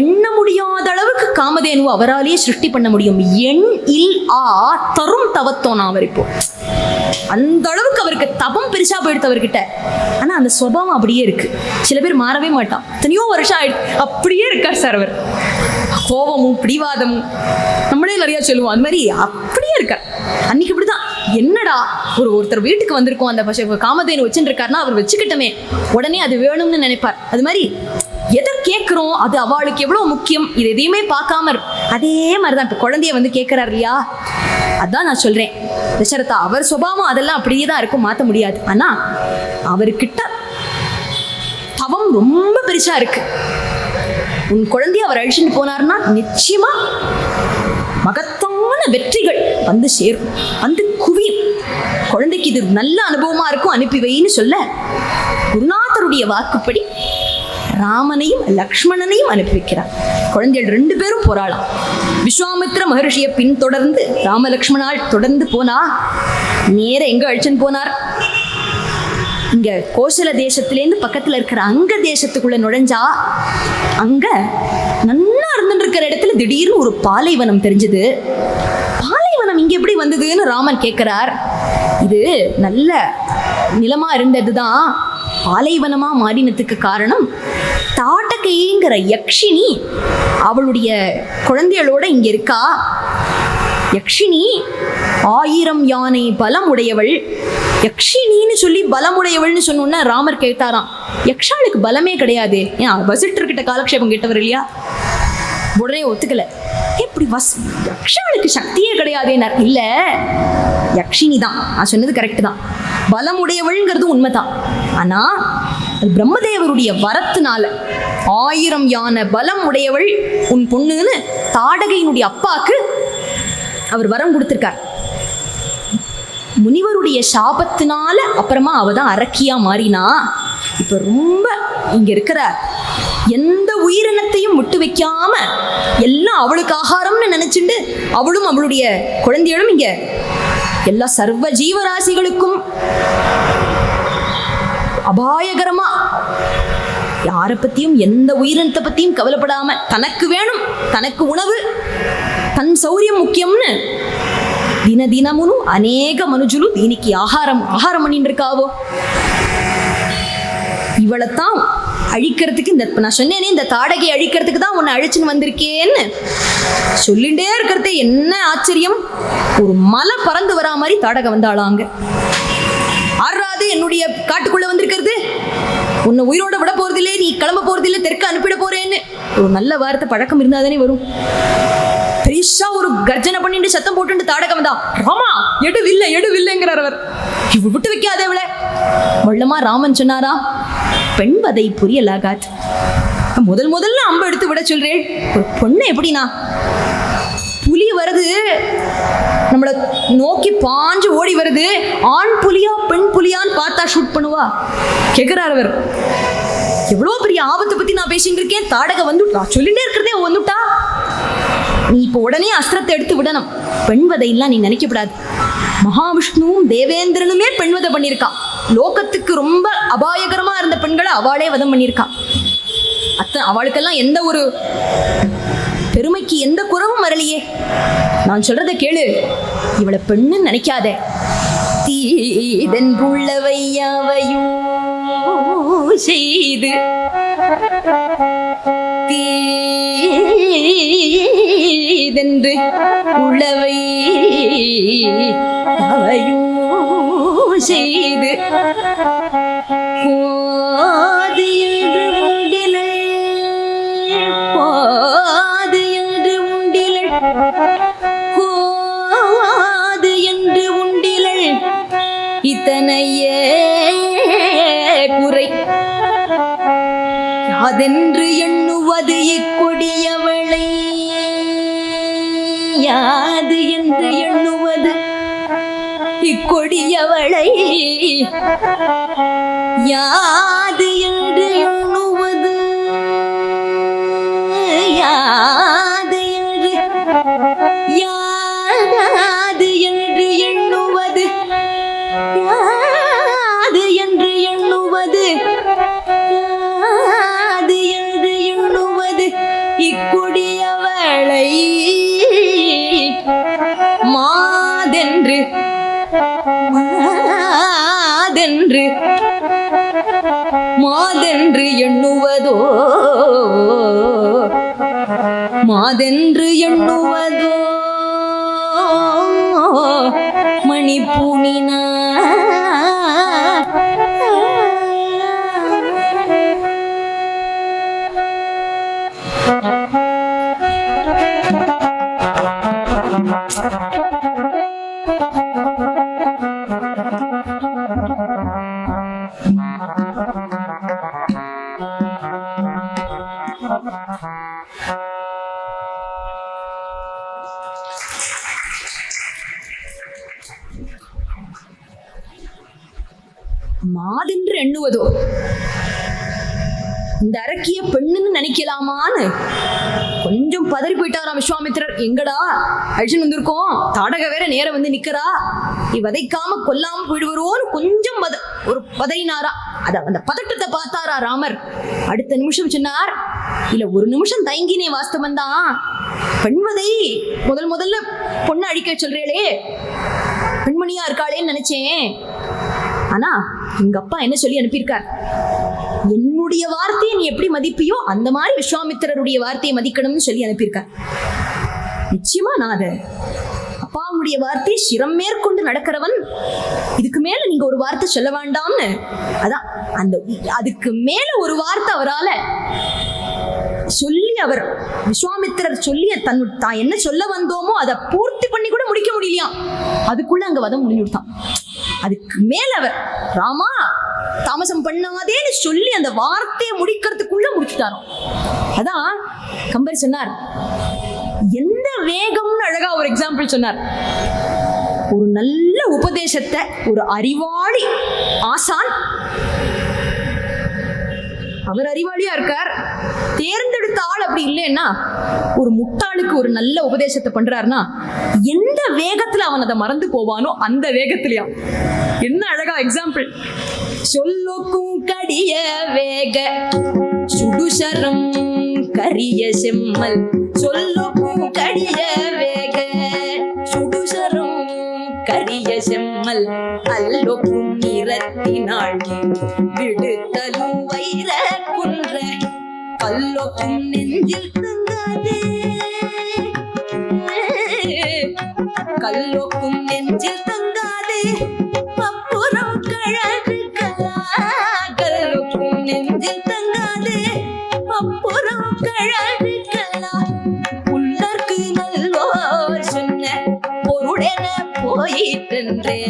எண்ண முடியாத அளவுக்கு காமதேனு அவராலேயே சிருஷ்டி பண்ண முடியும். எண் இல் ஆ தரும் தவத்தோனா அவர் இப்போ அந்த அளவுக்கு அவருக்கு தபம் பெருசா போயிடுத்து அவர்கிட்ட. ஆனா அந்த சுபாவம் அப்படியே இருக்கு. சில பேர் மாறவே மாட்டான், எத்தனையோ வருஷம் ஆயிடுச்சு அப்படியே இருக்கார் சார் அவர். கோபமும் பிடிவாதமும் நம்மளே நிறைய சொல்லுவோம், அந்த மாதிரி அப்படியே இருக்கார். அன்னைக்கு இப்படிதான், என்னடா ஒருத்தர் வீட்டுக்கு வந்திருக்கோம், அந்த காமதேனு வச்சுட்டு இருக்காருன்னா அவர் வச்சுக்கிட்டமே உடனே அது வேணும்னு நினைப்பார். அது மாதிரி எதை கேட்கிறோம் அது அவளுக்கு எவ்வளவு முக்கியம், இது எதையுமே பார்க்காம அதே மாதிரிதான் இப்ப குழந்தைய கேட்கிறார் இல்லையா. அதான் நான் சொல்றேன், தசரதா அவர் சுபாவம் அதெல்லாம் அப்படியே தான் இருக்கும், மாற்ற முடியாது. ஆனா அவர்கிட்ட தவம் ரொம்ப பெருசா இருக்கு. உன் குழந்தைய அவர் அழிச்சுட்டு போனார்னா நிச்சயமா மகத்தான வெற்றிகள் சேரும், குவியும். குழந்தைக்கு இது நல்ல அனுபவமா இருக்கும், அனுப்பி வைன்னு சொல்ல குருநாதருடைய வாக்குப்படி ராமனையும் லக்ஷ்மணனையும் அனுப்பி வைக்கிறார். குழந்தைகள் 2 பேரும் போராடலாம். விஸ்வாமித்திர மகர்ஷியை பின்தொடர்ந்து ராமலக்ஷ்மணால் தொடர்ந்து போனா நேர எங்க அழிச்சுன்னு போனார், இங்க கோசல தேசத்திலேருந்து பக்கத்துல இருக்கிற அங்க தேசத்துக்குள்ள நுழைஞ்சா, அங்க நல்லா இருந்துட்டு இருக்கிற இடத்துல திடீர்னு ஒரு பாலைவனம் தெரிஞ்சது. பாலைவனம் இங்க எப்படி வந்ததுன்னு ராமன் கேட்கிறார். இது நல்ல நிலமா இருந்ததுதான், பாலைவனமா மாறினதுக்கு காரணம் தாடகைங்கிற யக்ஷினி அவளுடைய குழந்தைகளோட இங்க இருக்கா. யக்ஷினி 1000 யானை பலம் உடையவள். யக்ஷினின்னு சொல்லி பலமுடையவள்னு சொன்னோன்னா ராமர் கேட்டாராம், யக்ஷாளுக்கு பலமே கிடையாது, ஏன் வசிட்டர்கிட்ட காலக்ஷேபம் கேட்டவர் இல்லையா? உடனே ஒத்துக்கல. எப்படி யக்ஷாளுக்கு சக்தியே கிடையாதேனார். இல்ல, யக்ஷினி தான், நான் சொன்னது கரெக்ட் தான், பலமுடையவள்ங்கிறது உண்மைதான். ஆனா அது பிரம்மதேவருடைய வரத்தினால 1000 யானை பலம் உடையவள் உன் பொண்ணுன்னு தாடகையினுடைய அப்பாக்கு அவர் வரம் கொடுத்திருக்கார். முனிவருடைய சாபத்தினால அப்புறமா அவ தான் அரக்கியா மாறினா. இப்ப ரொம்ப இங்க இருக்கிற எந்த உயிரினத்தையும் விட்டு வைக்காம எல்லாம் அவளுக்கு ஆகாரம்னு நினைச்சுட்டு அவளும் அவளுடைய குழந்தைகளும் இங்க எல்லா சர்வ ஜீவராசிகளுக்கும் அபாயகரமா, யாரை பத்தியும் எந்த உயிரினத்தை பத்தியும் கவலைப்படாம தனக்கு வேணும், தனக்கு உணவு, தன் சௌரியம் முக்கியம்னு தினமும் அநேக மனுஜுలు దీనికి ஆகாரம் பண்ணிட்டு இருக்காவோ. இவளைத்தான் அழிக்கிறதுக்கு நான் சொன்னேனே, இந்த தாடகை அழிக்கிறதுக்கு தான் உன்னை அழிச்சுன்னு வந்திருக்கேன்னு சொல்லிட்டே இருக்கிறதே என்ன ஆச்சரியம். ஒரு மலை பறந்து வரா மாதிரி தாடகை வந்தாளாங்க. ஆறாது என்னுடைய காட்டுக்குள்ள வந்திருக்கிறது, உன்னை உயிரோட விட போறதில்லை, நீ கிளம்ப போறதில்லை, தெற்கு அனுப்பிட போறேன்னு ஒரு நல்ல வார்த்தை பழக்கம் இருந்தாதானே வரும். பெரிசா ஒரு கர்ஜனை பண்ணிட்டு சத்தம் போட்டு தாடகம் தான், ராமா எடுவில்லைங்கிறார் அவர். இவ விட்டு வைக்காத அவளை. மொள்ளமா ராமன் சொன்னாரா, பெண்வதை புரியலாகாது. முதல்ல அம்பு எடுத்து விட சொல்றேன். ஒரு பொண்ணு எப்படினா, புலி வருது நம்மளை நோக்கி பாஞ்சு ஓடி வருது, ஆண் புலியா பெண் புலியான்னு பார்த்தா ஷூட் பண்ணுவா கேட்கிறார் அவர். எவ்வளோ பெரிய ஆபத்தை பத்தி நான் பேசிட்டு இருக்கேன், தாடக வந்துட்டா, சொல்லிட்டே இருக்கிறதே வந்துட்டா. நீ இப்போ உடனே அஸ்திரத்தை எடுத்து விடணும். பெண்வதையெல்லாம் நீ நினைக்கப்படாது. மகாவிஷ்ணுவும் தேவேந்திரனுமே பெண்வதை பண்ணியிருக்கா. லோகத்துக்கு ரொம்ப அபாயகரமா இருந்த பெண்களை அவளே வதம் பண்ணியிருக்கா. அவளுக்கெல்லாம் எந்த ஒரு பெருமைக்கு எந்த குறவும் வரலையே. நான் சொல்றத கேளு, இவளை பெண்ணு நினைக்காத. தீதென்றுள்ளவை யாவையும் செய்து தீதென்று உள்ளவை யாவையும் செய்து போது என்று உண்டிலை, போது என்று உண்டிலை, போது என்று உண்டிலை, இத்தனையே குறை யாதென்று எண்ணுவது இக்கொடியவளை, யாது என்று எண்ணுவது இக்கொடியவளை, யாது என்று எண்ணுவது, யாது என்று, யாது என்று எண்ணுவது, யாது என்று எண்ணுவது, யாது என்று எண்ணுவது இக்கொடியவளை மாதென்று, மாதென்று, மாதென்று எண்ணுவதோ, மாதென்று எண்ணுவதோ மணிப்பூனினா. மாதென்று எண்ணுவதோ, இந்த அரக்கிய பெண்ணுன்னு நினைக்கலாமான்னு கொஞ்சம் பதறி போயிட்டாராம் விஸ்வாமித்திரர். எங்கடா அழிச்சுன்னு வந்திருக்கோம், தாடக வேற நேரம் வந்து நிக்கிறா, நீ வதைக்காம கொல்லாம போயிடுவரோன்னு கொஞ்சம் ஒரு பதறினாரா. அந்த பதட்டத்தை பார்த்தாரா ராமர். அடுத்த நிமிஷம் சொன்னார், இல்ல ஒரு நிமிஷம் தயங்கினே வாஸ்தவம் தான், பெண்வதை முதல்ல பொண்ணு அழிக்க சொல்றேளே, பெண்மணியா இருக்காளேன்னு நினைச்சேன். ஆனா எங்க அப்பா என்ன சொல்லி அனுப்பியிருக்கார், என்னுடைய வார்த்தையை நீ எப்படி மதிப்பியோ அந்த மாதிரி விஸ்வாமித்திரருடைய வார்த்தையை மதிக்கணும்னு சொல்லி அனுப்பியிருக்கார். நிச்சயமா நான் அதை அப்பாவுடைய வார்த்தையை சிரம் மேற்கொண்டு நடக்கிறவன். இதுக்கு மேல நீங்க ஒரு வார்த்தை சொல்ல வேண்டாம்னு, அதான் அந்த அதுக்கு மேல ஒரு வார்த்தை அவரால சொல்லி, அவர் விஸ்வாமித்திரர் சொல்லி தான் என்ன சொல்ல வந்தோமோ அதை பூர்த்தி பண்ணி கூட முடிக்க முடியலையா, அதுக்குள்ள அங்க வதம் முடிஞ்சு விட்டான். அதுக்கு மேல அவர் ராமா தாமசம் பண்ணாதேன்னு சொல்லி அந்த வார்த்தையை முடிக்கிறதுக்குள்ள முடிச்சுட்டாரோ. அதான் கம்பர் சொன்னார், எந்த வேகம்னு அழகா ஒரு எக்ஸாம்பிள் சொன்னார். ஒரு நல்ல உபதேசத்தை ஒரு அறிவாளி ஆசான், அவர் அறிவாளியா இருக்கார், தேர்ந்தெடுத்த ஆள் அப்படி இல்லைன்னா ஒரு முட்டாளுக்கு ஒரு நல்ல உபதேசத்தை பண்றாருன்னா எந்த வேகத்துல அவன் அதை மறந்து போவானோ அந்த வேகத்திலயா. என்ன அழகா எக்ஸாம்பிள். சொல்லுக்கும் கடிய வேக சுடுசரம் கரிய செம்மல், சொல்லுக்கும் கடிய வேக சுடுசரம் கரிய செம்மல், அல்லொக்கும் நிறத்தினாள் விடுத்தலும் வைர குன்ற, கல்லொக்கும் நெஞ்சில் தங்காதே, கல்லொக்கும் நெஞ்சில் தங்காதே, அப்புறம் கழகு கலா, கல்லொக்கும் நெஞ்சில் தங்காதே, அப்புறம் கழகு கலா, உள்ளற்கு நல்லோர் சொன்ன பொருளென போயிற்றே,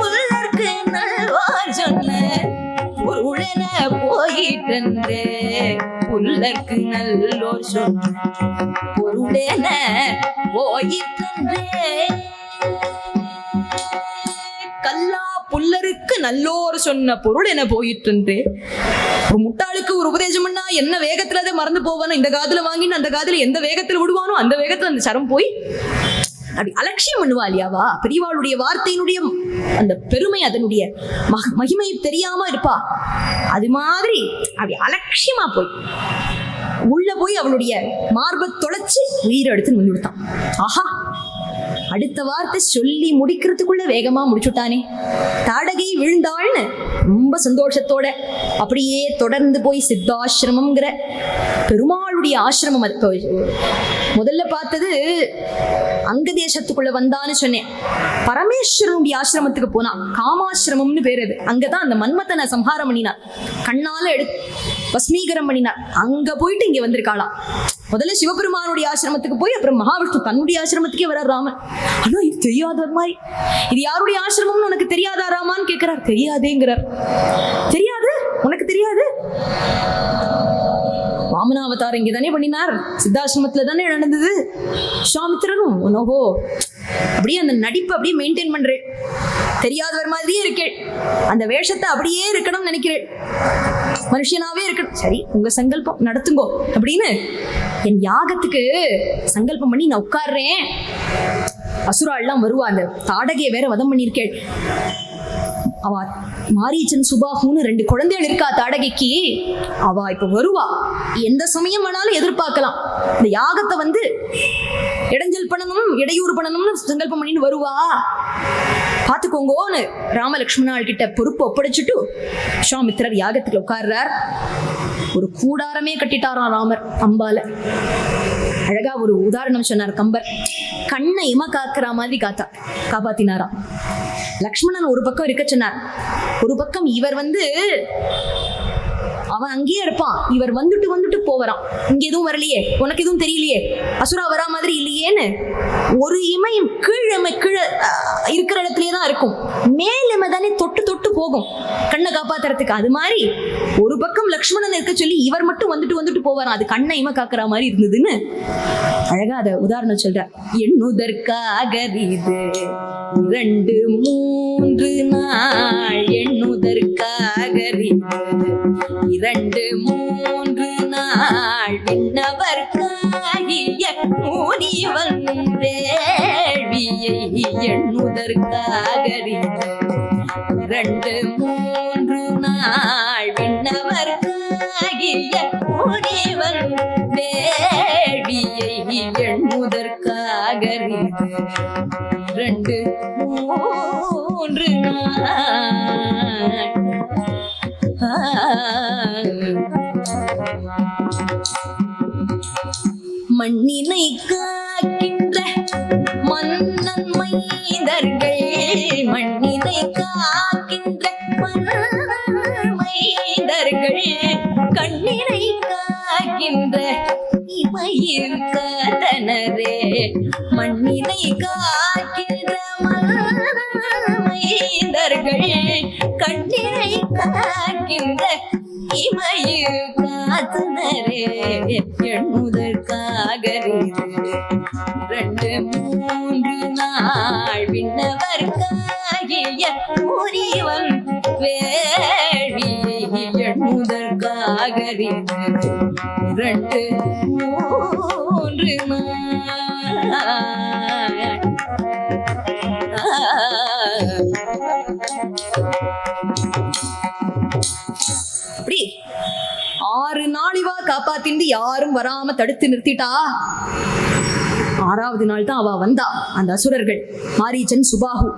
உள்ளற்கு நல்லோர் சொன்ன பொருளென போயிற்றே, உள்ளற்கு நல்லோர் சொன்ன பொருளென போயிற்றே. கல்லா புல்லருக்கு நல்லோர் சொன்ன பொருள் என போயிற்றே. ஒரு முட்டாளுக்கு ஒரு உபதேசம் பண்ணா என்ன வேகத்துல அதை மறந்து போவானோ, இந்த காதுல வாங்கின்னு அந்த காதுல எந்த வேகத்துல விடுவானோ அந்த வேகத்துல அந்த சரம் போய் அப்படி அலட்சியம் பண்ணுவா இல்லையாவா. பெரியவாளுடைய வார்த்தையினுடைய அந்த பெருமை, அதனுடைய மகிமை தெரியாம இருப்பா. அது மாதிரி அப்படி அலட்சியமா போய் உள்ள போய் அவளுடைய மார்பை தொலைச்சு உயிரை எடுத்து வந்து விடுத்தான். ஆஹா, அடுத்த வார்த்தை சொல்லி முடிக்கிறதுக்குள்ள வேகமா முடிச்சுட்டானே. தாடகை விழுந்தாள்னு ரொம்ப சந்தோஷத்தோட அப்படியே தொடர்ந்து போய் சித்தாசிரமம்ங்கிற பெருமாளுடைய ஆசிரமம். முதல்ல பார்த்தது அங்க தேசத்துக்குள்ள வந்தான்னு சொன்னேன். பரமேஸ்வரனுடைய ஆசிரமத்துக்கு போனா, காமாசிரமம்னு பேரு. அது அங்கதான் அந்த மன்மதனை சம்ஹாரம் பண்ணினார், கண்ணால பஸ்மீகரம் பண்ணினார். அங்க போயிட்டு இங்க வந்திருக்காளாம். முதல்ல சிவபெருமானுடைய ஆசிரமத்துக்கு போய் அப்புறம் மகாவிஷ்ணு தன்னுடைய ஆசிரமத்துக்கே வர்றார் ராமன். ஆனா இது தெரியாத மாதிரி, இது யாருடைய ஆசிரமம்னு உனக்கு தெரியாதா ராமான்னு கேட்கிறார். தெரியாதேங்கிறார். தெரியாது, உனக்கு தெரியாது? வாமனாவதாரம் இங்கே தானே பண்ணினார், சித்தாசிரமத்துல தானே நடந்தது. விஸ்வாமித்திரரும் ஓஹோ அப்படியே அந்த நடிப்பு அப்படியே மெயின்டைன் பண்றேன், தெரியாதவர் மாதிரியே இருக்கேன், அந்த வேஷத்தை அப்படியே இருக்கணும்னு நினைக்கிறேன், மனுஷனாவே இருக்கணும். சரி, உங்க சங்கல்பம் நடத்துங்கோ அப்படின்னு என் யாகத்துக்கு சங்கல்பம் பண்ணி நான் உட்கார்றேன். அசுராள்லாம் வருவா, அந்த தாடகையை வேற வதம் பண்ணியிருக்கேள். அவ மாரீச்சன் சுபாகுன்னு 2 குழந்தைகள் இருக்கா தாடகைக்கு. அவ இப்ப வருவா, எந்த சமயம் வேணாலும் எதிர்பார்க்கலாம். இந்த யாகத்தை இடைஞ்சல் பண்ணணும், இடையூறு பண்ணணும்னு சங்கல்பம் பண்ணிட்டு வருவா, பாத்துக்கோங்கோன்னு ராமலக்ஷ்மணாள் கிட்ட பொறுப்பு ஒப்படைச்சிட்டு விஸ்வாமித்திரர் யாகத்துக்கு உட்கார்றார். ஒரு கூடாரமே கட்டிட்டாராம் ராமர் அம்பால. அழகா ஒரு உதாரணம் சொன்னார் கம்பர். கண்ணை இம காக்குற மாதிரி காப்பாத்தினாராம். லக்ஷ்மணன் ஒரு பக்கம் இருக்க சொன்னார், ஒரு பக்கம் இவர் அவன் அங்கேயே இருப்பான், இவர் வந்துட்டு போவரான். இங்க எதுவும் வரலையே, உனக்கு எதுவும் தெரியலையே, அசுரா வரா மாதிரி இல்லையேன்னு ஒரு இமையும் கீழே இருக்கிற இடத்துலயே தான் இருக்கும், மேலிமை தானே தொட்டு போகும் கண்ணை காப்பாத்துறதுக்கு. அது மாதிரி ஒரு பக்கம் லக்ஷ்மணன் இருக்க சொல்லி இவர் மட்டும் வந்துட்டு போவாராம். அது கண்ணை இம காக்குற மாதிரி இருந்ததுன்னு அழகா அத உதாரணம் சொல்ற. எண்ணுதற்காக இது 2 3 நாள், எண்ணுதற்காக 2 3 நாள், விண்ணவர்காகிய முனிவன் வேள்வியை எண்ணுதற்காக 2 3 நாள், விண்ணவர்காகிய முனிவன் வேள்வியை எண்ணுதற்காக 2 3 மண்ணினை காக்கின்ற மன்னன் மைந்தர்கள், மண்ணினை காக்கின்ற மைந்தர்கள், கண்ணினை காக்கின்ற இமையில் காத்தனரே, மண்ணினை காக்கின்ற மைந்தர்கள், கண்ணினை காக்கின்ற இமையில் காத்தனரே, எண்ணுதற்காக 2 3 நாள் விண்ணவர்க்காகிய முனிவன் வேள்வியை எண்ணுதற்காக 2 3 நாள். அப்படி 6 நாள் இவா காப்பாத்திண்டு யாரும் வராம தடுத்து நிறுத்திட்டா. 6வது நாள் தான் அவ வந்தா. அந்த அசுரர்கள் மாரீச்சன் சுபாகு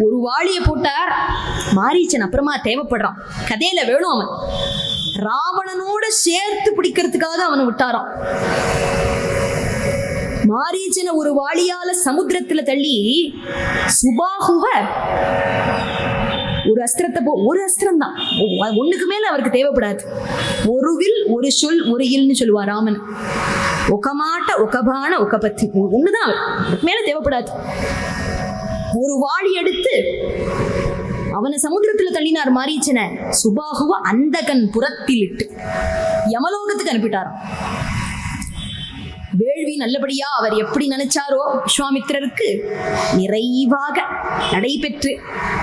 ஒரு வாளிய போட்டார். மாரீச்சன் அப்புறமா தேவைப்படுறான், கதையில வேணும். அவன் ராவணனோட சேர்த்து பிடிக்கிறதுக்காக அவனை விட்டாராம். மாரீச்சனை ஒரு வாளியால சமுத்திரத்துல தள்ளி சுபாகுவ ஒரு அஸ்திரத்தை ஒரு அஸ்திரம் தான், ஒண்ணுக்கு மேல அவருக்கு தேவைப்படாது. ஒரு வில் ஒரு சொல் ஒரு இல்னு சொல்லுவார் ராமன். ஒக்கமாட்ட ஒக்கபான ஒக்கப்பத்தி ஒண்ணுதான், அதுக்கு மேல தேவைப்படாது. ஒரு வாளி எடுத்து அவனை சமுத்திரத்துல தள்ளினார் மாரீச்சனை. சுபாகுவ அந்தகன் புறத்தில் இட்டு யமலோகத்துக்கு அனுப்பிட்டார். வேள்வி நல்லபடியா அவர் எப்படி நினைச்சாரோ விஸ்வாமித்திரருக்கு நிறைவாக நடைபெற்று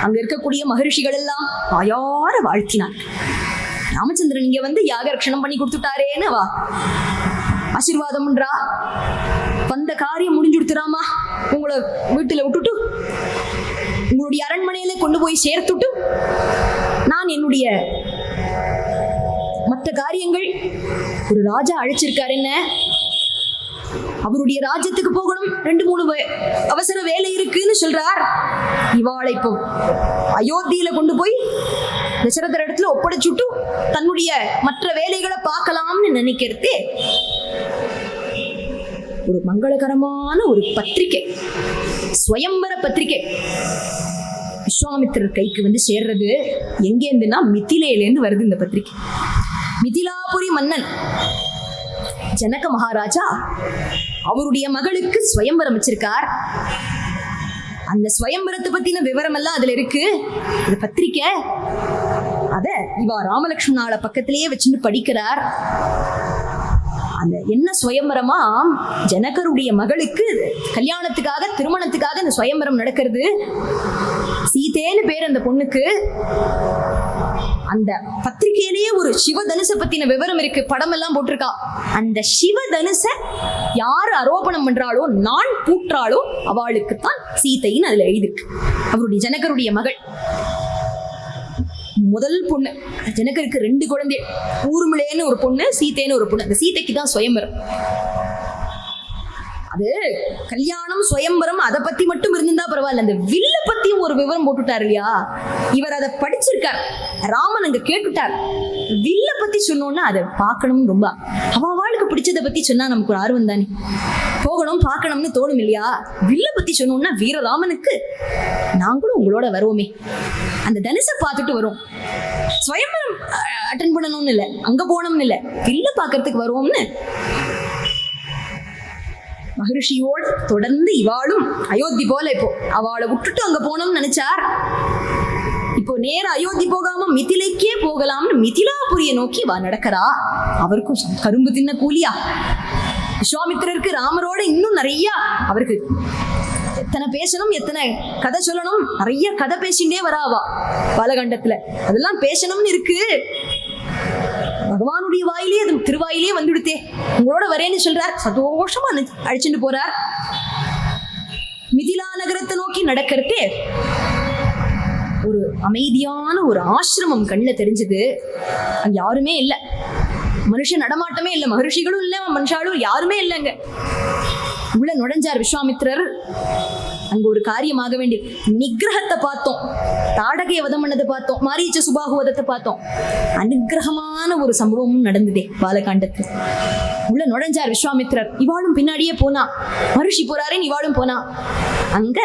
அங்க இருக்கக்கூடிய மகரிஷிகள் எல்லாம் வாயார வாழ்த்தினார். ராமச்சந்திரன் இங்க வந்து யாக ரட்சணம் பண்ணி கொடுத்துட்டாரேன்னு வா ஆசீர்வாதம்ன்றா. வந்த காரியம் முடிஞ்சுடுத்துறாமா, உங்களை வீட்டுல விட்டுட்டு உங்களுடைய அரண்மனையில கொண்டு போய் சேர்த்துட்டு நான் என்னுடைய மற்ற காரியங்கள், ஒரு ராஜா அழைச்சிருக்காரு, என்ன அவருடைய ராஜ்யத்துக்கு போகணும், 2 3 அவசர வேலை இருக்குன்னு சொல்றார். இவாளை இப்போ அயோத்தியில கொண்டு போய் தசரதர் இடத்துல ஒப்படைச்சுட்டு தன்னுடைய மற்ற வேலைகளை பார்க்கலாம்னு நினைக்கிறது. ஒரு மங்களகரமான ஒரு பத்திரிகை, ஸ்வயம்பர பத்திரிகை விஸ்வாமித்திரர் கைக்கு வந்து சேர்றது. எங்கேருந்துன்னா மிதிலையிலேருந்து வருது இந்த பத்திரிகை. மிதிலாபுரி மன்னன் ஜனக மகாராஜா அவருடைய மகளுக்கு ஸ்வயம்பரம் வச்சிருக்கார். அந்த ஸ்வயம்பரத்தை பத்தின விவரம் எல்லாம் அதுல இருக்கு. இந்த பத்திரிக்கை அத இவா ராமலட்சுமணால பக்கத்திலேயே வச்சுட்டு படிக்கிறார். அந்த என்ன ஸ்வயம்பரமா, ஜனகருடைய மகளுக்கு கல்யாணத்துக்காக திருமணத்துக்காக இந்த ஸ்வயம்பரம் நடக்கிறது. சீதேன்னு பேர் அந்த பொண்ணுக்கு. அந்த பத்திரிகையிலேயே ஒரு சிவதனுச பத்தின விவரம் இருக்கு, படம் எல்லாம் போட்டிருக்கா. அந்த சிவதனுச யாரு ஆரோபணம் பண்றாளோ, நான் பூற்றாளோ அவளுக்கு தான் சீதைன்னு அதுல எழுதிருக்கு. அவருடைய ஜனகருடைய மகள் முதல் பொண்ணு. ஜனகருக்கு 2 குழந்தை, ஊர்மிளேன்னு ஒரு பொண்ணு, சீதைன்னு ஒரு பொண்ணு. அந்த சீதைக்கு தான் ஸ்வயம்பரம். அது கல்யாணம் ஸ்வயம்பரம் அதை பத்தி மட்டும் இருந்திருந்தா பரவாயில்ல, அந்த வில்ல பத்தியும் ஒரு விவரம் போட்டுட்டார் இல்லையா. இவர் அதை படிச்சிருக்கார். ராமன் அங்க கேட்டுட்டார். வில்ல பத்தி சொன்னோன்னா அதை பார்க்கணும். ரொம்ப அவளுக்கு பிடிச்சதை பத்தி சொன்னா நமக்கு ஒரு ஆர்வம் தானே, போகணும் பார்க்கணும்னு தோணும் இல்லையா. வில்ல பத்தி சொன்னோம்னா வீரராமனுக்கு நாங்களும் உங்களோட வருவோமே, அந்த தனுசை பார்த்துட்டு வரும். ஸ்வயம்பரம் அட்டன் பண்ணணும்னு இல்லை, அங்க போனோம்னு இல்லை, வில்ல பார்க்கறதுக்கு வருவோம்னு மகரிஷியோடு தொடர்ந்து இவாளும் அயோத்தி போல இப்போ அவளை விட்டுட்டு அங்க போனோம்னு நினைச்சார். இப்போ நேர அயோத்தி போகாம மிதிலைக்கே போகலாம்னு மிதிலாபுரியை நோக்கி வா நடக்கிறா. அவருக்கும் கரும்பு தின்ன கூலியா. விஸ்வாமித்திரருக்கு ராமரோட இன்னும் நிறைய, அவருக்கு எத்தனை பேசணும், எத்தனை கதை சொல்லணும், நிறைய கதை பேசிண்டே வராவா பாலகண்டத்துல. அதெல்லாம் பேசணும்னு இருக்கு. பகவானுடைய வாயிலே அது திருவாயிலே வந்துடுத்தே, உங்களோட வரேன்னு சொல்றார். சந்தோஷமா அழைச்சிட்டு போறார். மிதிலா நகரத்தை நோக்கி நடக்கிறதே ஒரு அமைதியான ஒரு ஆசிரமம் கண்ணில் தெரிஞ்சது. அங்க யாருமே இல்லை. மனுஷன் நடமாட்டமே இல்லை, மகர்ஷிகளும் இல்லை, மனுஷாலும் யாருமே இல்லைங்க. உள்ள நுழைஞ்சார் விஸ்வாமித்திரர். அங்க ஒரு காரியமாக வேண்டிய நிகிரகத்தை பார்த்தோம், தாடகைய வதம் பண்ணதை பார்த்தோம், மாரீச்ச சுபாகுவதத்தை பார்த்தோம். அனுகிரகமான ஒரு சம்பவமும் நடந்ததே பாலகாண்டத்தில். உள்ள நுழைஞ்சார் விஸ்வாமித்திரர். இவாளும் பின்னாடியே போனா, மகர்ஷி போறாரேன்னு இவாளும் போனா. அங்க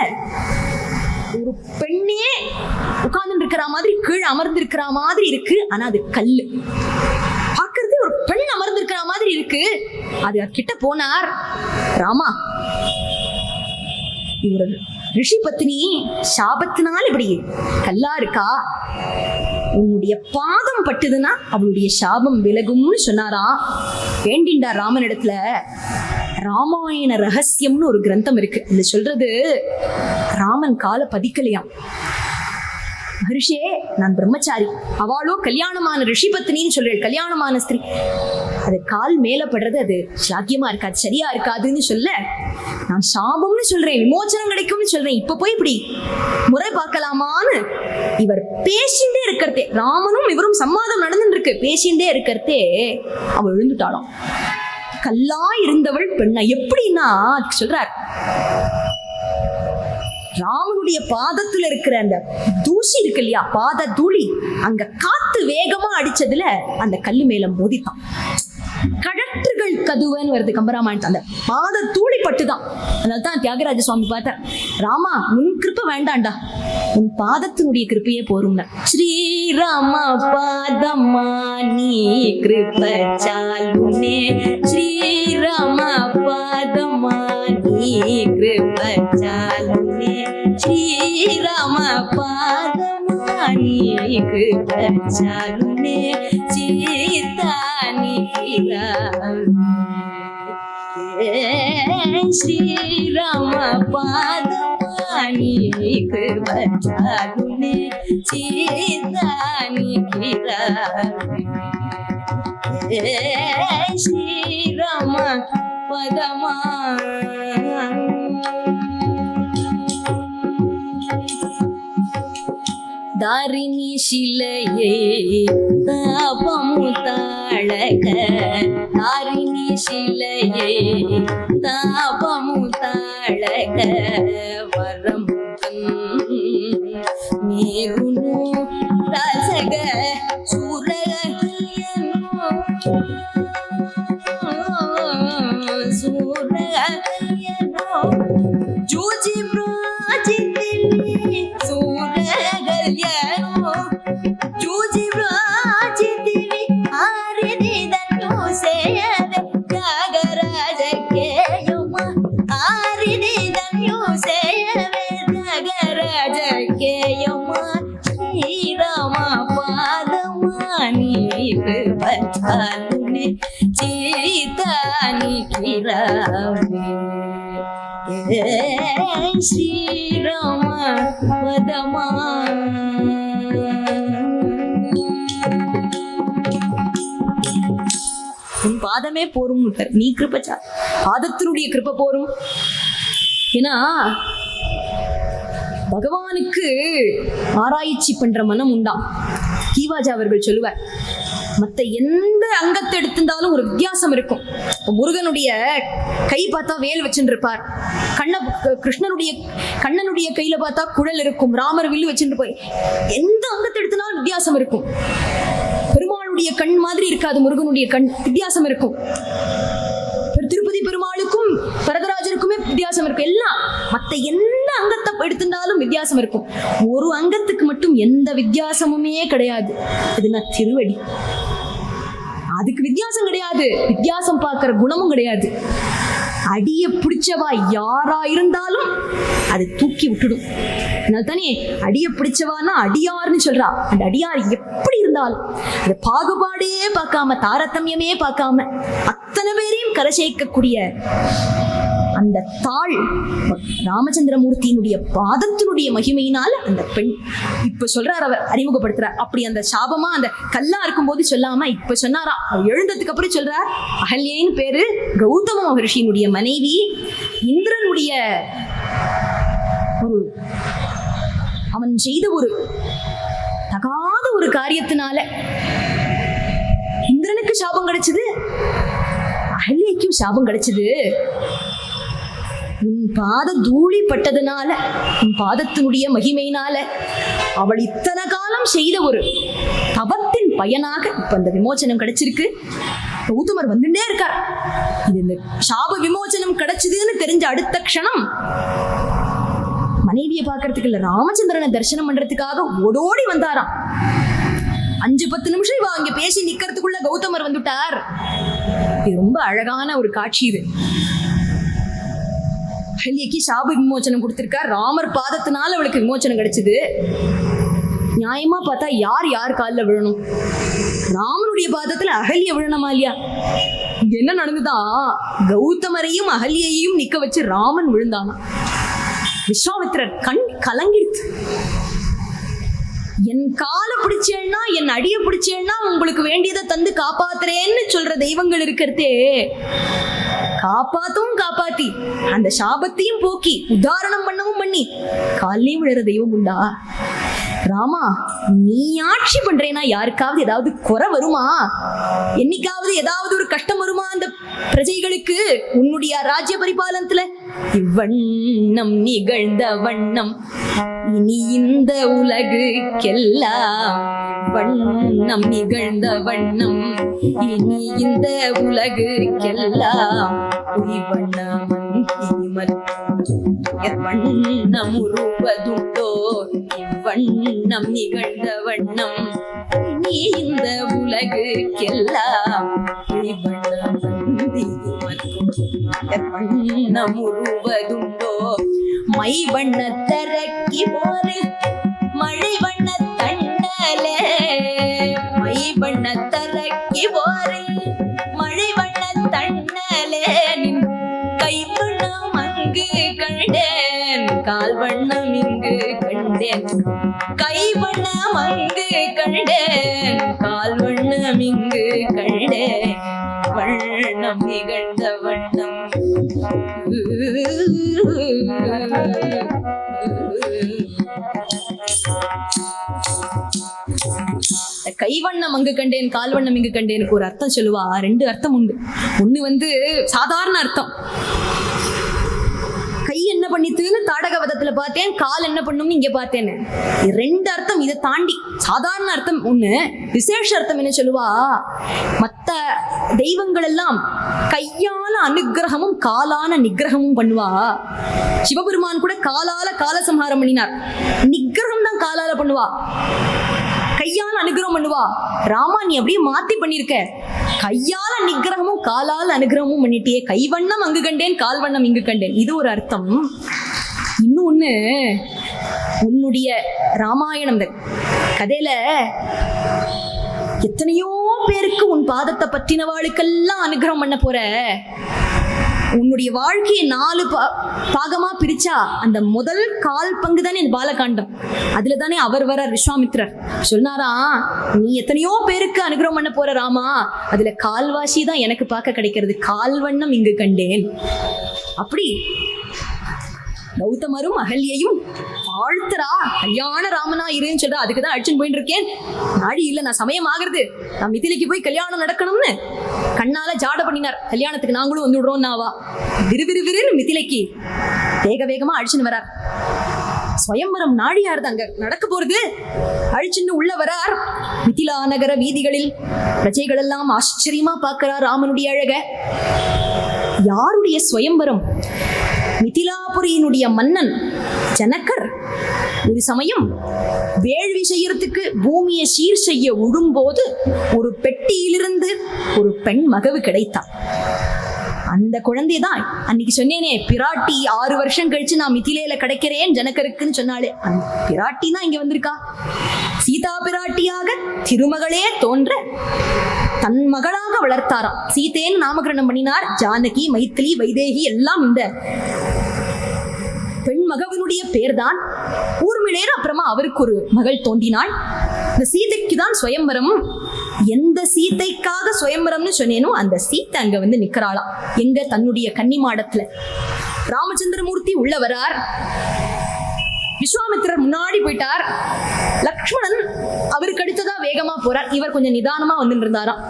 ஒரு பெண்ணே உட்கார்ந்து இருக்கிற மாதிரி, கீழே அமர்ந்து இருக்கிற மாதிரி இருக்கு. ஆனா அது கல்லு. பார்க்கறது ஒரு பெண் அமர்ந்து இருக்கிற மாதிரி இருக்கு. அது கிட்ட போனார். ராமா, இவர் ரிஷி பத்னி சாபத்தினால் இப்படி கல்லா இருக்கா, உன்னுடைய பாதம் பட்டுதுன்னா அவளுடைய சாபம் விலகும்னு சொன்னாராம். வேண்டின்டார் ராமன் இடத்துல. ராமாயண ரகசியம்னு ஒரு கிரந்தம் இருக்கு. இது சொல்றது ராமன் கால பதிக்கலையாம். மகர்ஷே, நான் பிரம்மச்சாரி, அவளோ கல்யாணமான ரிஷி பத்னின்னு சொல்றேன், கல்யாணமான ஸ்திரீ, அது கால் மேல படுறது அது சாக்கியமா இருக்காது, சரியா இருக்காதுன்னு சொல்ல நான் சாபம்னு சொல்றேன், விமோச்சனம் கிடைக்கும்னு சொல்றேன். இப்ப போய் இப்படி முறை பார்க்கலாமான்னு இவர் பேசிண்டே இருக்கிறதே, ராமனும் இவரும் சம்வாதம் நடந்துட்டு இருக்கு, பேசிண்டே இருக்கிறதே அவள் எழுந்துட்டாளாம். கல்லா இருந்தவள் பெண்ணா எப்படின்னா அதுக்கு சொல்றார், ராமனுடைய பாதத்துல இருக்கிற அந்த தூசி இருக்கு இல்லையா, பாத தூளி, அங்க காத்து வேகமா அடிச்சதுல அந்த கல்லு மேல மோதித்தான். கடற்றுகள் கதுவன்னு வருது கம்பராமாயணம். அந்த பாத தூளி பட்டுதான். அதனால்தான் தியாகராஜ சுவாமி பார்த்தார், ராமா உன் கிருப்பை வேண்டாண்டா, உன் பாதத்தினுடைய கிருப்பையே போரும்னா. ஸ்ரீராம பாதமா நீ கிருப சாலுனே, ஸ்ரீராம பாதமா நீ கிருப சாலுனே, ஸ்ரீராம பாதமா நீ கிருப சாலுனே, சீதா ஸ்ரீராம பாதமானி கிருப சாலுனே, சீதானி ஸ்ரீராம பதமா தாரிணி சிலையே தாபமு தாழக, தாரிணி சிலையே தாபமு தாழக, வரம் நீருனு ரசக சூரகல்யனோ, சூரகல்யனோ ஜூஜி பிராஜிதிலி, சூரகல்யனோ ஜூஜி பிராஜிதிலி, ஆரிದಿದನ್ನು ಸೇಯದೆ ತ್ಯಾಗರಾಜಕೇಯಮ, ಆರಿದಿದನ್ನು ಸೇಯದೆ ತ್ಯಾಗರಾಜಕೇಯಮ, ಶ್ರೀರಾಮ ಪಾದಮಾನಿ ಕೃಪ ಚಾಲುನೆ, ಚೀತಾನಿ ಕಿರಾವೆ, ஸ்ரீராம பதமா. உன் பாதமே போரும், நீ கிருபச்சா, பாதத்தினுடைய கிருப போரும். ஏன்னா பகவானுக்கு ஆராய்ச்சி பண்ற மனம் உண்டாம். கீவாஜா அவர்கள் சொல்லுவார், மற்ற எந்த அங்கத்தை எடுத்திருந்தாலும் ஒரு வித்தியாசம் இருக்கும். முருகனுடைய கை பார்த்தா வேல் வச்சுட்டு இருப்பார், கண்ணனுடைய கையில பார்த்தா குழல் இருக்கும், ராமர் வில்லு வச்சுட்டு போய் எந்த அங்கத்தை எடுத்தினாலும் வித்தியாசம் இருக்கும். பெருமாளுடைய கண் மாதிரி இருக்காது, முருகனுடைய கண் வித்தியாசம் இருக்கும். திருப்பதி பெருமாளுக்கும் வரதராஜருக்குமே வித்தியாசம் இருக்கும். எல்லாம் மற்ற எந்த அங்கத்தை எடுத்திருந்தாலும் வித்தியாசம் இருக்கும். ஒரு அங்கத்துக்கு மட்டும் எந்த வித்தியாசமுமே கிடையாது, அதுனா திருவடி. அதுக்கு வித்தியாசம் கிடையாது, வித்தியாசம் பார்க்கிற குணமும் கிடையாது. அடிய பிடிச்சவா யாரா இருந்தாலும் அதை தூக்கி விட்டுடும். அதனால்தானே அடிய பிடிச்சவானா அடியார்னு சொல்றா. அந்த அடியார் எப்படி இருந்தாலும் அந்த பாகுபாடே பார்க்காம, தாரதமியமே பார்க்காம அத்தனை பேரையும் கரை சேர்க்கக்கூடிய அந்த தாள் ராமச்சந்திரமூர்த்தியினுடைய பாதத்தினுடைய மகிமையினால் அந்த பெண் இப்ப சொல்றார், அவர் அறிமுகப்படுத்துறார். அப்படி அந்த சாபமா அந்த கல்லா இருக்கும் போது சொல்லாம இப்ப சொன்னாரா, எழுந்ததுக்கு அப்புறம் சொல்றார். அகல்யைன்னு பேரு, கௌதம மகர்ஷியினுடைய மனைவி. இந்திரனுடைய ஒரு அவன் செய்த ஒரு தகாத ஒரு காரியத்தினால இந்திர ராமச்சந்திரனுக்கு சாபம் கிடைச்சது, அகல்யைக்கும் சாபம் கிடைச்சது. உன் பாத தூளி பட்டதுனால, உன் பாதத்தினுடைய மகிமையினால, அவள் இத்தனை காலம் செய்த ஒரு தவத்தின் பயனாக இப்ப அந்த விமோச்சனம் கிடைச்சிருக்கு. கௌதமர் வந்துட்டே இருக்கார். இது இந்த சாப விமோச்சனம் கிடைச்சதுன்னு தெரிஞ்ச அடுத்த க்ஷணம் மனைவியை பார்க்கறதுக்கு இல்ல, ராமச்சந்திரனை தரிசனம் பண்றதுக்காக ஓடோடி வந்தாராம். 5-10 நிமிஷம் இவ அங்க பேசி நிக்கிறதுக்குள்ள கௌதமர் வந்துட்டார். இது ரொம்ப அழகான ஒரு காட்சி. இது அகல்யைக்கு சாப விமோச்சனம் கொடுத்திருக்கார். ராமர் பாதத்தினால அவளுக்கு விமோச்சனம் கிடைச்சது. நியாயமா பார்த்தா யார் யார் காலில் விழணும்? ராமனுடைய பாதத்துல அகல்ய விழணுமா இல்லையா? என்ன நடந்துதான்? கௌதமரையும் அகல்யையும் நிக்க வச்சு ராமன் விழுந்தானா. விஸ்வாமித்திரர் கண் கலங்கிடுச்சு. என் காலை பிடிச்சேன்னா, என் அடிய பிடிச்சேன்னா உங்களுக்கு வேண்டியதை தந்து காப்பாத்துறேன்னு சொல்ற தெய்வங்கள் இருக்கிறதே, காப்பாத்தவும் காப்பாத்தி அந்த சாபத்தையும் போக்கி உதாரணம் பண்ணவும் பண்ணி காலையும் விழுற தெய்வம் உண்டா? ராமா, நீ ஆட்சி பண்றேன்னா யாருக்காவது ஏதாவது குறை வருமா? என்னைக்காவது ஏதாவது ஒரு கஷ்டம் வருமா அந்த பிரஜைகளுக்கு உன்னுடைய ராஜ்ய பரிபாலனத்துல? இவ்வண்ணம் நிகழ்ந்த வண்ணம் இனி இந்த உலகுக்கெல்லாம், வண்ணம் நிகழ்ந்த வண்ணம் இனி இந்த உலகுக்கெல்லாம், வண்ணம் உருவதுண்டோ வண்ணம் நிகழ்ந்த வண்ணம் இனி இந்த உலகுக்கெல்லாம், வண்ணம் உருவதுண்டோ மை வண்ணத்தரக்கி போரு மழை வண்ண தண்ணலே, மை வண்ணத்தரக்கி போரு மழை வண்ண தண்ணலே, கை வண்ணம் அங்கு கண்டேன் கால் வண்ணம் இங்கு கண்டேன், கை வண்ணம் அங்கு கண்டேன் கால் வண்ணம் இங்கு கண்டேன், வண்ணம் நிகழ்ந்த வண்ணம். கைவண்ணம் அங்கு கண்டேன் கால்வண்ணம் இங்கு கண்டேனுக்கு ஒரு அர்த்தம் சொல்லுவா. 2 அர்த்தம் உண்டு. ஒண்ணு சாதாரண அர்த்தம், கை என்ன பண்ணித்துன்னு தாடகவதத்துல பார்த்தேன், கால் என்ன பண்ணும்னு இங்க பார்த்தேன்னு. 2 அர்த்தம். இதை தாண்டி சாதாரண அர்த்தம் ஒண்ணு, விசேஷ அர்த்தம் என்ன சொல்லுவா? மத்த தெய்வங்கள் எல்லாம் கையால அனுகிரகமும் காலான நிகிரகமும் பண்ணுவா. சிவபெருமான் கூட காலால காலசம்ஹாரம் பண்ணினார், நிகிரகம் தான் காலால பண்ணுவா, கையால அனுகிரகம் பண்ணுவா. ராமா, நீ அப்படியே மாத்தி பண்ணிருக்க, கையால நிகிரகமும் காலால அனுகிரகமும் பண்ணிட்டியே, கைவண்ணம் அங்கு கண்டேன் கால்வண்ணம் இங்கு கண்டேன். இது ஒரு அர்த்தம். இன்னொன்னு, உன்னுடைய ராமாயணம் கதையில எத்தனையோ பேருக்கு உன் பாதத்தை பற்றினவாளுக்கெல்லாம் அனுகிரகம் பண்ண போற. உன்னுடைய வாழ்க்கையை 4 பாகமா பிரிச்சா அந்த முதல் 1/4 பங்கு தானே இந்த பாலகாண்டம். அதுல தானே அவர் வர விஸ்வாமித்திரர் சொன்னாரா, நீ எத்தனையோ பேருக்கு அனுகிரகம் பண்ண போற ராமா, அதுல 1/4 தான் எனக்கு பார்க்க கிடைக்கிறது, கால்வண்ணம் இங்கு கண்டேன். அப்படி கௌதமரும் அகல்யையும் வாழ்த்துறா. கல்யாண ராமனா இருன்னு சொல்றா. அதுக்குதான் அடிச்சுன்னு போயிட்டு இருக்கேன், நாடி இல்ல, நான் சமயம் ஆகிறது, நான் மிதிலைக்கு போய் கல்யாணம் நடக்கணும்னு கண்ணால ஜாட பண்ணினார். கல்யாணத்துக்கு நாங்களும் வந்து விடுறோம் நாவா, விறுவிறுவிறுன்னு மிதிலைக்கு வேக வேகமா அடிச்சுன்னு வரார். ஸ்வயம்பரம் நாடியார் அங்க நடக்க போறது. அழிச்சுன்னு உள்ள வரார். மிதிலா நகர வீதிகளில் பிரஜைகள் எல்லாம் ஆச்சரியமா பார்க்கிறார் ராமனுடைய அழக. யாருடைய ஸ்வயம்பரம்? மிதிலாபுரியினுடைய மன்னன் ஜனகர் ஒரு சமயம் வேள்வி செய்யறதுக்கு பூமியை சீர் செய்ய விடும்போது ஒரு பெட்டியிலிருந்து ஒரு பெண் மகவு கிடைத்தார். அந்த குழந்தைதான் அன்னைக்கு சொன்னேனே, பிராட்டி 6 வருஷம் கழிச்சு நான் மிதிலையில கிடைக்கிறேன் ஜனகருக்குன்னு சொன்னாலே, அந்த பிராட்டி தான் இங்க வந்திருக்கா. சீதா பிராட்டியாக திருமகளே தோன்ற தன் மகளாக வளர்த்தாராம். சீதேன்னு நாமகரணம் பண்ணினார். ஜானகி, மைத்திலி, வைதேகி எல்லாம் இந்த பெண் மகவனுடைய பேர்தான். ஊர்மிளேர் அப்புறமா அவருக்கு ஒரு மகள் தோன்றினாள். இந்த சீதைக்கு தான் ஸ்வயம்பரம். எந்த சீதைக்காக ஸ்வயம்பரம்னு சொன்னேனோ அந்த சீத்தை அங்க வந்து நிக்கிறாளாம். எங்க? தன்னுடைய கன்னிமாடத்துல. ராமச்சந்திரமூர்த்தி உள்ள வரார். விஸ்வாமித்திரர் முன்னாடி போயிட்டார். லக்ஷ்மணன் அவருக்கு அடுத்ததா வேகமா போறார். இவர் கொஞ்சம் நிதானமா வந்துட்டு இருந்தாராம்.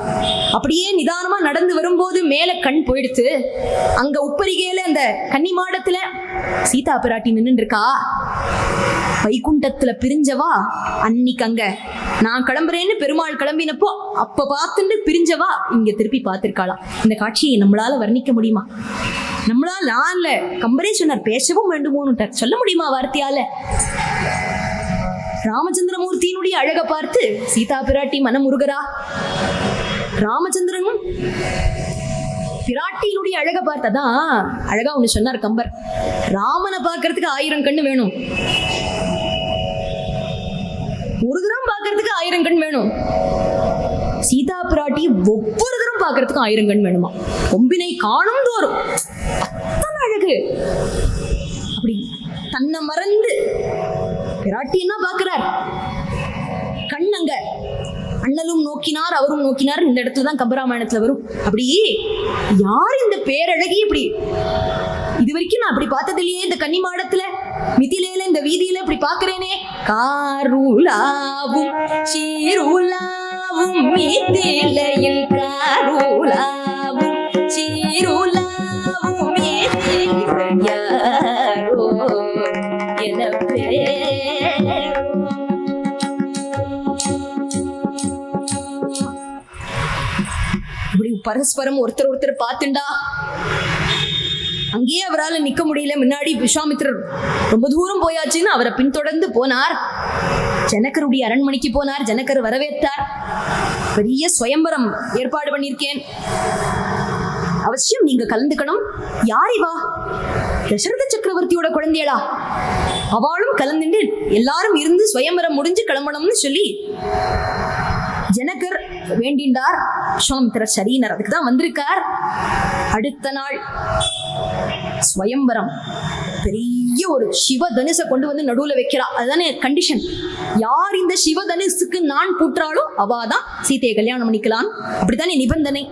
அப்படியே நிதானமா நடந்து வரும்போது மேல கண் போயிடுத்து. அங்க உப்பரிகையில அந்த கன்னிமாடத்துல சீதா பிராட்டி நின்று இருக்கா. வைகுண்டத்துல பிரிஞ்சவா அன்னைக்கு அங்க நான் கிளம்புறேன்னு பெருமாள் கிளம்பினப்போ அப்ப பார்த்துட்டு பிரிஞ்சவா இங்க திருப்பி பார்த்திருக்காளாம். இந்த காட்சியை நம்மளால வர்ணிக்க முடியுமா? நம்மளால நான் இல்ல, கம்பரே சொன்னார், பேசவும் வேண்டுமோன்னு சொல்ல முடியுமா வார்த்தையால? ராமச்சந்திரமூர்த்தியினுடைய அழக பார்த்து சீதா பிராட்டி மனமுருகரா? ராமச்சந்திரனும் பிராட்டியினுடைய அழக பார்த்ததான் அழகா ஒண்ணு சொன்னார் கம்பர். ராமனை பார்க்கறதுக்கு 1000 கண்ணு வேணும், ஒரு தரம் பார்க்கறதுக்கு 1000 கண் வேணும். சீதா பிராட்டி ஒவ்வொரு தரம் பார்க்கறதுக்கு 1000 கண் வேணுமா? கொம்பினை காணும் தோறும் அத்தனை அழகு. அப்படி தன்னை மறந்து பிராட்டி என்ன பார்க்கிறார்? கண் அங்க அண்ணலும் நோக்கினார் அவரும் நோக்கினார். இந்த இடத்துல தான் கம்பராமாயணத்துல வரும். அப்படி யார் இந்த பேரழகி? இப்படி இது வரைக்கும் நான் அப்படி பார்த்தது இல்லையே இந்த கன்னிமாடத்துல, மிதிலையில, இந்த வீதியில இப்படி பாக்குறேனே. காருலாவும் சீருலாவும் மிதிலையில் காருலாவும் சீருலாவும் மிதிலையில் யாரோ என இப்படி பரஸ்பரம் ஒருத்தர் பார்த்துண்டா அங்கேயே அவரால் நிக்க முடியல. முன்னாடி விஸ்வாமித்திரர் ரொம்ப தூரம் போயாச்சுன்னு அவரை பின்தொடர்ந்து போனார். ஜனகருடைய அரண்மனைக்கு போனார். ஜனகர் வரவேற்றார். பெரிய சுயம்பரம் ஏற்பாடு பண்ணியிருக்கேன், அவசியம் நீங்க கலந்துக்கணும். யார் இவா? தசரத சக்கரவர்த்தியோட குழந்தையளா? அவளும் கலந்துட்டு எல்லாரும் இருந்து சுயம்பரம் முடிஞ்சு கிளம்பணும்னு சொல்லி ஜனகர் வேண்டின்றார். விஸ்வாமித்திரர் சரியினர், அதுக்கு தான் வந்திருக்கார். அடுத்த நாள் ஸ்வயம்பரம், பெரிய ஒரு சிவ தனுசை கொண்டு வந்து நடுவுல வைக்கிறா. அதுதானே கண்டிஷன். யார் இந்த சிவ தனுசுக்கு நான் பூட்டுறாளோ அவாதான் சீதையை கல்யாணம் பண்ணிக்கலாம், அப்படித்தானே நிபந்தனை.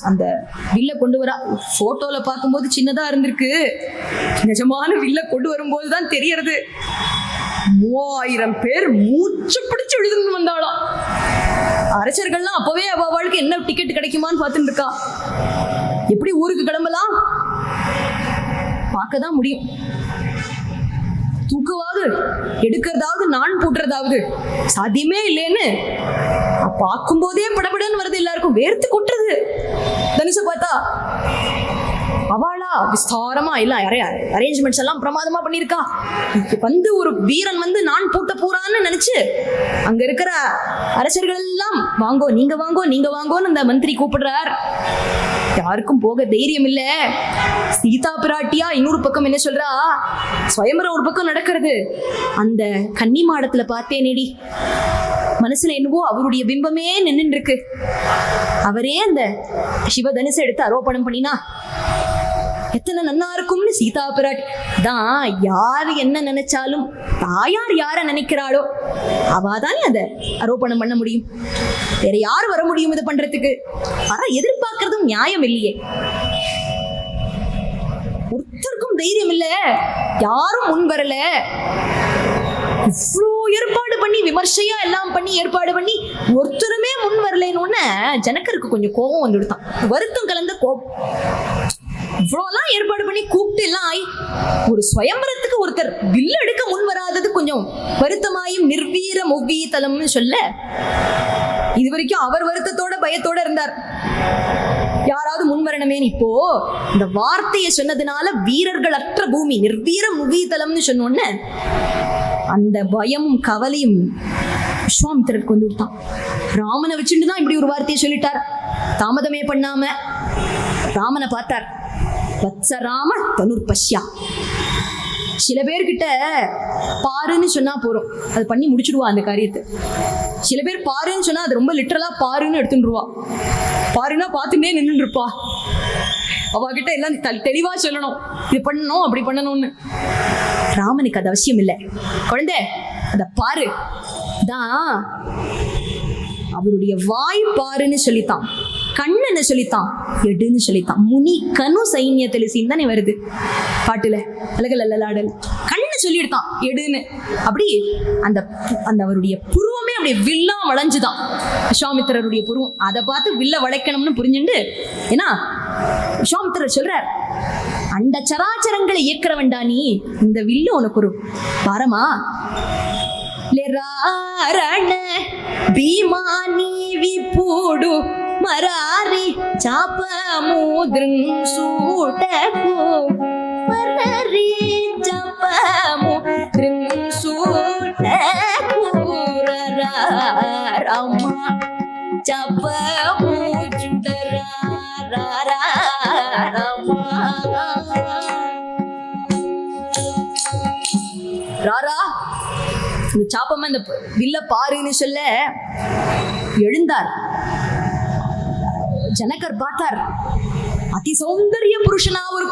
அந்த வில்ல கொண்டு வரா. போட்டோல பார்க்கும்போது சின்னதா இருந்திருக்கு, நிஜமான வில்ல கொண்டு வரும்போது தான் தெரியறது 3000 பேர் மூச்சு பிடிச்சு எழுதுன்னு வந்தாளாம். அரசர்கள்லாம் அப்பவே அவளுக்கு என்ன டிக்கெட் கிடைக்குமான்னு பார்த்துட்டு இருக்கா. எப்படி ஊருக்கு கிளம்பலாம்? பார்க்கதான் முடியும். தூக்குவாது எடுக்கிறதாவது நான் பூட்டுறதாவது சாத்தியமே இல்லைன்னு பார்க்கும் போதே படபடன்னு வருது. எல்லாருக்கும் வேர்த்து கொட்டுறது. தனுசை பார்த்தா அவளா விஸ்தாரமா எல்லாம் அரேஞ்ச்மெண்ட்ஸ் எல்லாம் பிரமாதமா பண்ணிருக்கா. வந்து ஒரு வீரன் வந்து நான் பூட்ட போறான்னு நினைச்சு அங்க இருக்கிற அரசர்கள் எல்லாம் வாங்கோ நீங்க வாங்கோ நீங்க வாங்கோன்னு அந்த மந்திரி கூப்பிடுறார். யாருக்கும் போக தைரியம் இல்ல. சீதா பிராட்டியா இன்னொரு பக்கம் என்ன சொல்றா? ஸ்வயம்பரம் ஒரு பக்கம் நடக்கிறது. அந்த கன்னி மாடத்துல பார்த்தேனேடி, மனசுல என்னவோ அவருடைய பிம்பமே நின்று இருக்கு. அவரே அந்த சிவதனுசை எடுத்து ஆரோபணம் பண்ணினா எத்தனை நன்னா இருக்கும்னு சீதா பிராட்டி தான். யாரு என்ன நினைச்சாலும் தாயார் யார நினைக்கிறாளோ அவாதானே அதை ஆரோபணம் பண்ண முடியும். வேற யாரு வர முடியும் இதை பண்றதுக்கு? ஆனா எதிர்பார்க்கறதும் நியாயம் இல்லையே. ஒருத்தருக்கும் தைரியம் இல்ல, யாரும் முன் வரல. இவ்வளோ ஏற்பாடு பண்ணி விமர்சையா எல்லாம் பண்ணி ஏற்பாடு பண்ணி ஒருத்தருமே முன் வரலன்னு ஜனகருக்கு கொஞ்சம் கோபம் வந்துடுதான். வருத்தம் கலந்த கோபம். இவ்வளோலாம் ஏற்பாடு பண்ணி கூப்பிட்டு எல்லாம் ஆகி ஒரு ஸ்வயம்பரத்துக்கு ஒருத்தர் வில்லு எடுக்க முன் வராதது கொஞ்சம் வருத்தமாயும் நிர்வீர முவ்வீதலம்னு சொல்ல. இது வரைக்கும் அவர் வருத்தத்தோட பயத்தோட இருந்தார், யாராவது முன்வரணமேன்னு. இப்போ இந்த வார்த்தையை சொன்னதுனால வீரர்கள் அற்ற பூமி நிர்வீர முவ்வீதலம்னு சொன்னோன்னு அந்த பயமும் கவலையும் விஸ்வாமித்திரருக்கு வந்து விட்டான். ராமனை வச்சுட்டு தான் இப்படி ஒரு வார்த்தையை சொல்லிட்டார். தாமதமே பண்ணாம ராமனை பார்த்தார். வத்ச ராம தனுர் பஷ்யா. சில பேர்கிட்ட பாருன்னு சொன்னா போறோம், அது பண்ணி முடிச்சுடுவா அந்த காரியத்தை. சில பேர் பாருன்னு சொன்னா அது ரொம்ப லிட்டரலா பாருன்னு எடுத்துருவா. பாருன்னா பார்த்துட்டே நின்று இருப்பா. அவகிட்ட எல்லாம் தெளிவா சொல்லணும், இது பண்ணணும் அப்படி பண்ணணும்னு. ராமனுக்கு அது அவசியம் இல்லை. குழந்தை அத பாரு தான். அவருடைய வாய் பாருன்னு சொல்லித்தான், கண்ணன்னு சொல்லித்தான், எடுன்னு சொல்லித்தான். முனி கனு சைன்யத்தில் தானே வருது பாட்டுல. அழகல் அல்லலாடல். கண்ண பட்டுன்னு சொல்லிடுதான் எடுன்னு. அப்படி அந்த அந்த அவருடைய புருவமே அப்படியே வில்லா வளைஞ்சுதான் விஸ்வாமித்திரருடைய புருவம். அதை பார்த்து வில்ல வளைக்கணும்னு புரிஞ்சுண்டு, ஏன்னா விஸ்வாமித்திரர் சொல்றார், அண்ட சராச்சரங்களை இயக்கிற வேண்டா நீ, இந்த வில்லு உனக்கு ஒரு பாரமா? భీమాని విపుడు మరారి చాపముద్రం సూటకు మరారి చాపముద్రం సూటకు రామ చాపముద్ర ராரா இந்த சாப்பமா இந்த வில்ல பாருன்னு சொல்ல எழுந்தார். ஜனகர் பார்த்தார், அதி சௌந்தரிய புருஷனா ஒரு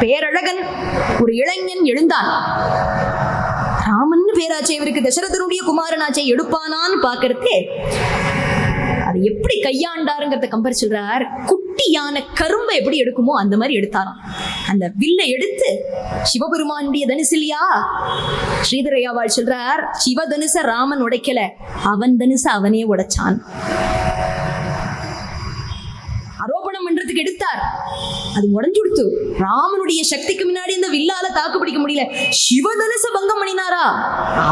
பேரழகன் ஒரு இளைஞன் எழுந்தான். ராமன் பேராச்சே, இவருக்கு தசரதனுடைய குமாரனாச்சே, எடுப்பானான்னு பாக்குறதே அது எப்படி கையாண்டாருங்கிறத கம்பேர் சொல்றார். குட்டியான கரும்பை எப்படி எடுக்குமோ அந்த மாதிரி எடுத்தாராம். அந்த வில்லை எடுத்து சிவபெருமானுடைய தனுசு இல்லையா, ஸ்ரீதரையாவாள் சொல்றார், சிவ தனுச ராமன் உடைக்கல, அவன் தனுச அவனே உடைச்சான். ஆரோபணம் பண்றதுக்கு எடுத்தார், அது உடஞ்சு கொடுத்து ராமனுடைய சக்திக்கு முன்னாடி இந்த வில்லால தாக்கு பிடிக்க முடியல. சிவதனுச பங்கம் பண்ணினாரா?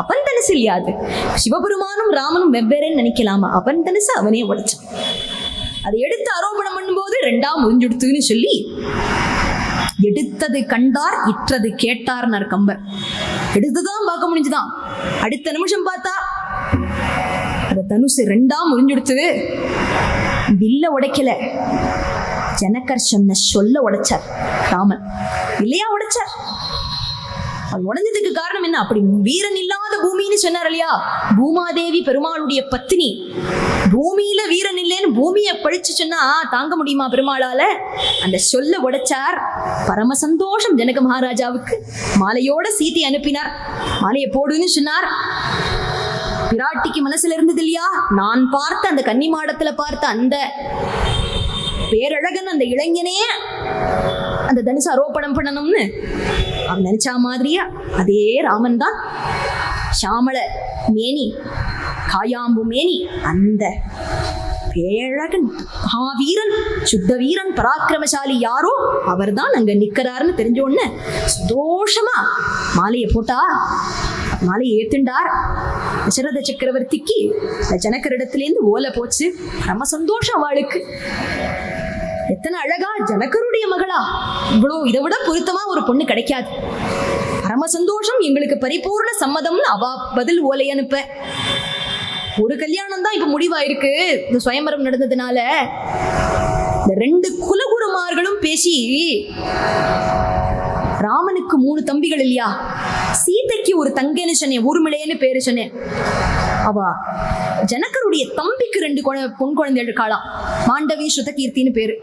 அவன் தனுசு இல்லையா அது. சிவபெருமானும் ராமனும் வெவ்வேறேன்னு நினைக்கலாமா? அவன் தனுசு அவனே உடைச்சான். அதை எடுத்து ஆரோபணம் பண்ணும்போது ரெண்டாம் முடிஞ்சுடுத்துன்னு சொல்லி எடுத்தது கண்டார் இற்றது கேட்டார்னார் கம்பர். எடுத்துதான் பார்க்க முடிஞ்சுதான். அடுத்த நிமிஷம் பார்த்தா அந்த தனுசு ரெண்டாம் முடிஞ்சுடுத்து. வில்ல உடைக்கல, ஜனகர் சொன்ன சொல்ல உடைச்சார் ராமன். இல்லையா உடைச்சார். அது உடைஞ்சதுக்கு காரணம் என்ன? அப்படி வீரன் இல்லாத பூமின்னு சொன்னார் இல்லையா, பூமாதேவி பெருமாளுடைய பத்தினி. பூமியில வீரன் இல்லைன்னு பூமியை பழிச்சு சொன்னா தாங்க முடியுமா பெருமாளால? அந்த சொல்ல உடைச்சார். பரம சந்தோஷம் ஜனக மகாராஜாவுக்கு. மாலையோட சீத்தை அனுப்பினார். மாலையை போடுன்னு சொன்னார். பிராட்டிக்கு மனசுல இருந்தது இல்லையா, நான் பார்த்த அந்த கன்னி மாடத்துல பார்த்த அந்த பேரழகன் அந்த இளைஞனே அந்த தனுசு ஆரோபணம் பண்ணணும்னு அவன் நினைச்சா மாதிரியா அதே ராமன் தான். சாமள மேனி, காயாம்பு மேனி, அந்த பேழகன் மகாவீரன், சுத்த வீரன், பராக்கிரமசாலி யாரோ அவர் தான் அங்க நிக்கிறாருன்னு தெரிஞ்ச உடனே சந்தோஷமா மாலையை போட்டா. மாலையை ஏத்துண்டார். தசரத சக்கரவர்த்திக்கு ஜனகரிடத்திலேருந்து ஓலை போச்சு. ரொம்ப சந்தோஷம் அவளுக்கு. எத்தனை அழகா, ஜனகருடைய மகளா, இவ்வளோ இதை விட பொருத்தமா ஒரு பொண்ணு கிடைக்காது. பரம சந்தோஷம், எங்களுக்கு பரிபூர்ண சம்மதம்னு அவ பதில் ஓலை அனுப்ப. ஒரு கல்யாணம் தான் இப்ப முடிவாயிருக்கு. இந்த சுயம்பரம் நடந்ததுனால இந்த 2 குலகுருமார்களும் பேசி, ராமனுக்கு 3 தம்பிகள் இல்லையா, சீதைக்கு ஒரு தங்கைன்னு சொன்னேன், ஊர்மிளையன்னு பேரு சொன்னேன். அவ ஜனகருடைய தம்பிக்கு 2 பொன் குழந்தைகள் இருக்காளாம். மாண்டவி, ஸ்ருதகீர்த்தின்னு பேரு.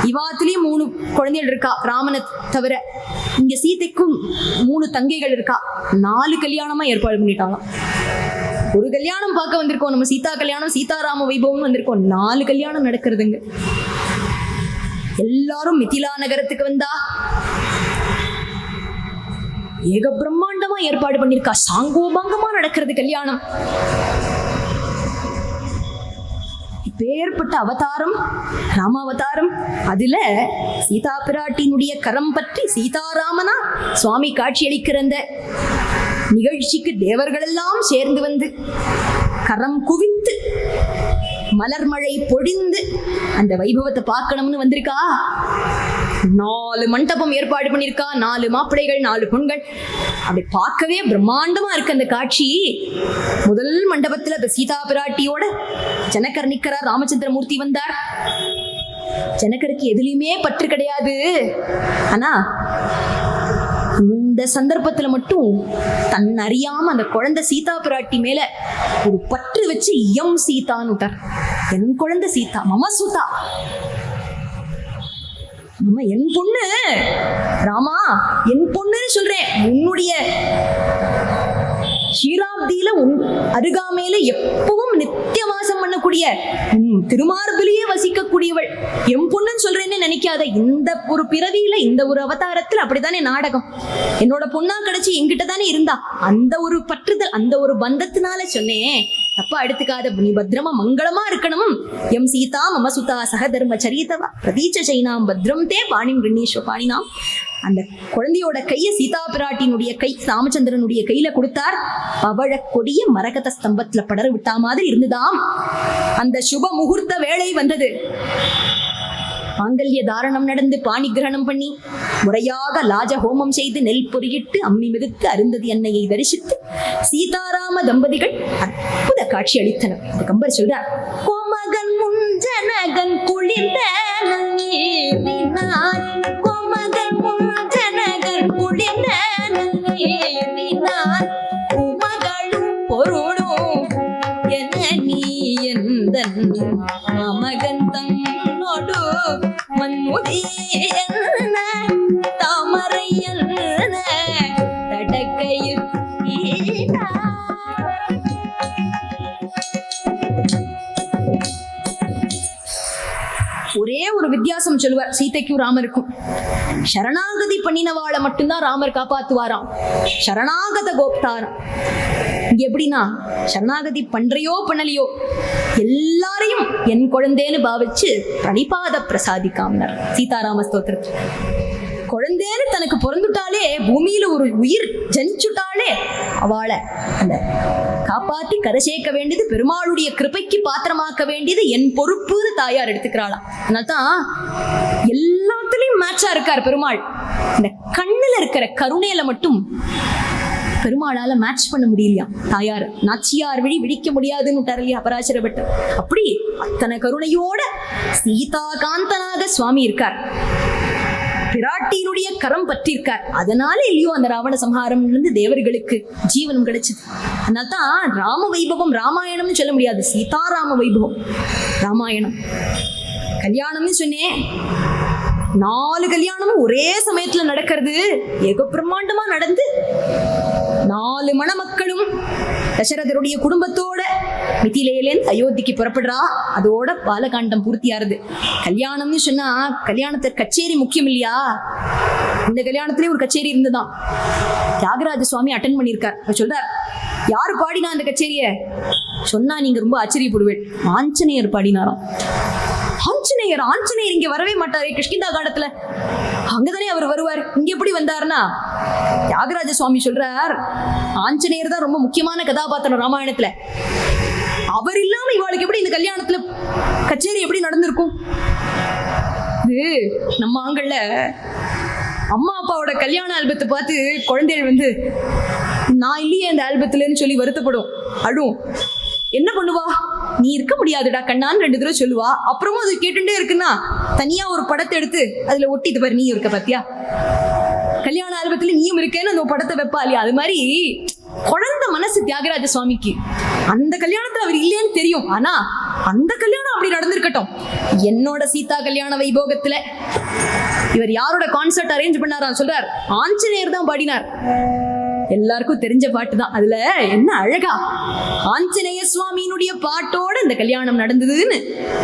இவாத்திலையும் 3 குழந்தைகள் இருக்கா ராமனை தவிர. இங்க சீதைக்கும் 3 தங்கைகள் இருக்கா. 4 கல்யாணமா ஏற்பாடு பண்ணிட்டாங்களாம். ஒரு கல்யாணம் பார்க்க வந்திருக்கோம் நம்ம, சீதா கல்யாணம், சீதாராம வைபவம் வந்திருக்கோம். 4 கல்யாணம் நடக்கிறதுங்க. எல்லாரும் மிதிலா நகரத்துக்கு வந்தா ஏக பிரம்மாண்டமா ஏற்பாடு பண்ணிருக்கா. சாங்கோபாங்கமா நடக்கிறது கல்யாணம். இப்பேற்பட்ட அவதாரம் ராமாவதாரம். அதுல சீதா பிராட்டினுடைய கரம் பற்றி சீதாராமனா சுவாமி காட்சி அளிக்கிற அந்த நிகழ்ச்சிக்கு தேவர்கள் எல்லாம் சேர்ந்து வந்து கரம் குவித்து மலர்மழை பொழிந்து அந்த வைபவத்தை பார்க்கணும்னு வந்திருக்கா. 4 மண்டபம் ஏற்பாடு பண்ணிருக்கா. 4 மாப்பிள்ளைகள், 4 பெண்கள். அப்படி பார்க்கவே பிரம்மாண்டமா இருக்கு அந்த காட்சி. முதல் மண்டபத்துல சீதா பிராட்டியோட ஜனகர் நிக்கிறார். ராமச்சந்திரமூர்த்தி வந்தார். ஜனகருக்கு எதுலையுமே பற்று கிடையாது. ஆனா இந்த சந்தர்ப்பத்துல மட்டும் தன் அறியாம அந்த குழந்தை சீதா பிராட்டி மேல ஒரு பற்று வச்சு எம் சீதான்னு விட்டார். என் குழந்தை சீதா, மம சூதா, என் பொண்ணு ராமா, என் பொண்ணுன்னு சொல்றேன். உன்னுடைய ஷீராப்தி சதாப்தியில அருகாமையில எப்பவும் நித்தியவாசம் பண்ணக்கூடிய திருமார்பிலேயே வசிக்கக்கூடியவள் என் பொண்ணுன்னு சொல்றேன்னு நினைக்காத. இந்த ஒரு பிறவியில இந்த ஒரு அவதாரத்துல அப்படித்தானே நாடகம். என்னோட பொண்ணா கிடைச்சி என்கிட்ட தானே இருந்தா. அந்த ஒரு பற்றுதல், அந்த ஒரு பந்தத்தினால சொன்னேன். தப்பா எடுத்துக்காத, நீ பத்ரமா மங்களமா இருக்கணும். எம் சீதா மம சுதா சகதர்ம சரிதவா பிரதீச்ச சைனாம் பத்ரம் தே பாணிம் கிருணீஸ்வ பாணினாம். அந்த குழந்தையோட கையை சீதா பிராட்டினுடைய கை ராமச்சந்திரனுடைய கையில கொடுத்தார். பவழ கொடிய மரகத ஸ்தம்பத்துல படர விட்டா மாதிரி இருந்துதாம். அந்த சுப முகூர்த்த வேளை வந்தது. மாங்கல்ய தாரணம் நடந்து பாணி கிரகணம் பண்ணி முறையாக லாஜ ஹோமம் செய்து நெல் பொறியிட்டு அம்மி மிதித்து அருந்ததி அன்னையை தரிசித்து சீதாராம தம்பதிகள் அற்புத காட்சி அளித்தனர். கம்பர் சொல்றார், கோமகன் முஞ்சனகன் குளிர்ந்த கோமகன் முஞ்சனகன் குளிர்ந்த உமகளும் பொருளும் என நீ எந்த மகன் தன்னோடு மன்முடியன தாமரையன தடக்கையில் ஒரே ஒரு வித்தியாசம் சொல்லுவார் சீதைக்கும் ராமருக்கும். சரணாகதி பண்ணினவாளை மட்டும்தான் ராமர் காப்பாத்துவாராம். சரணாகத கோப்தாரம். இங்க எப்படின்னா, சரணாகதி பண்றையோ பண்ணலையோ எல்லாரையும் என் குழந்தைன்னு பாவிச்சு பிரணிபாத பிரசாதிக்காமனர் சீதாராம ஸ்தோத்திரத்தில். குழந்தைன்னு தனக்கு பிறந்துட்டாலே, பூமியில ஒரு உயிர் ஜனிச்சுட்டாலே அவளை அந்த காப்பாத்தி கரை சேர்க்க வேண்டியது, பெருமாளுடைய கிருபைக்கு பாத்திரமாக்க வேண்டியது என் பொறுப்புன்னு தாயார் எடுத்துக்கிறாளாம். அதனால்தான் எல்லாத்துலயும் மேட்சா இருக்கார் பெருமாள். இந்த கண்ணுல இருக்கிற கருணையில மட்டும் பெருமாளால மேட்ச் பண்ண முடியலையா தாயார். நாச்சியார் விழி விழிக்க முடியாதுன்னு விட்டார் இல்லையா அபராசர பட்டர். அப்படி அத்தனை கருணையோட சீதா காந்தனாக சுவாமி இருக்கார். பிராட்டியினுடைய கரம் பற்றிருக்கார். அதனால இல்லையோ அந்த ராவண சம்ஹாரம் இருந்து தேவர்களுக்கு ஜீவனம் கிடைச்சது. அதனால்தான் ராம வைபவம் ராமாயணம்னு சொல்ல முடியாது, சீதாராம வைபவம் ராமாயணம். கல்யாணம்னு சொன்னேன், 4 கல்யாணமும் ஒரே சமயத்துல நடக்கிறது. ஏக பிரம்மாண்டமா நடந்து 4 மணமக்களும் தசரதருடைய குடும்பத்தோட மிதிலேலேருந்து அயோத்திக்கு புறப்படுறா. அதோட பாலகாண்டம் பூர்த்தியாருது. கல்யாணம்னு சொன்னா கல்யாணத்தை கச்சேரி முக்கியம் இல்லையா? இந்த கல்யாணத்திலே ஒரு கச்சேரி இருந்துதான். தியாகராஜ சுவாமி அட்டன் பண்ணியிருக்கார். சொல்றார், யாரு பாடினா அந்த கச்சேரிய சொன்னா நீங்க ரொம்ப ஆச்சரியப்படுவேன். ஆஞ்சநேயர் பாடினாராம். ஆஞ்சநேயர் ஆஞ்சநேயர் இங்க வரவே மாட்டாரு கிருஷ்ணகிதா காண்டத்துல. அங்கதானே அவர் வருவார். இங்க எப்படி வந்தாருன்னா, தியாகராஜ சுவாமி சொல்றார், ஆஞ்சநேயர் தான் ரொம்ப முக்கியமான கதாபாத்திரம் ராமாயணத்துல. அவர் இல்லாம இவாளுக்கு எப்படி இந்த கல்யாணத்துல கச்சேரி எப்படி நடந்திருக்கும்? இது நம்ம ஆங்கள்ல அம்மா அப்பாவோட கல்யாண ஆல்பத்தை பார்த்து குழந்தைகள் வந்து நான் இல்லையே அந்த ஆல்பத்துலன்னு சொல்லி வருத்தப்படும், அழும். என்ன பண்ணுவா, நீ இருக்க முடியாதுடா கண்ணான்னு 2 தடவை சொல்லுவா. அப்புறமும் அது கேட்டுட்டே இருக்குன்னா தனியா ஒரு படத்தை எடுத்து அதுல ஒட்டிட்டு பாரு, நீ இருக்க பாத்தியா கல்யாண ஆல்பத்துல நீயும் இருக்கேன்னு அந்த படத்தை வைப்பா இல்லையா? அது மாதிரி குழந்தை மனசு தியாகராஜ சுவாமிக்கு. அந்த கல்யாணத்துல அவர் இல்லைன்னு தெரியும், ஆனா அந்த கல்யாணம் அப்படி நடந்திருக்கட்டும். என்னோட சீதா கல்யாண வைபோகத்துல இவர் யாரோட கான்சர்ட் அரேஞ்ச் பண்ணாரா சொல்றார், ஆஞ்சநேயர் தான் பாடினார். எல்லாருக்கும் தெரிஞ்ச பாட்டு தான். அதுல என்ன அழகா ஆஞ்சநேய சுவாமியினுடைய பாட்டோட இந்த கல்யாணம் நடந்ததுன்னு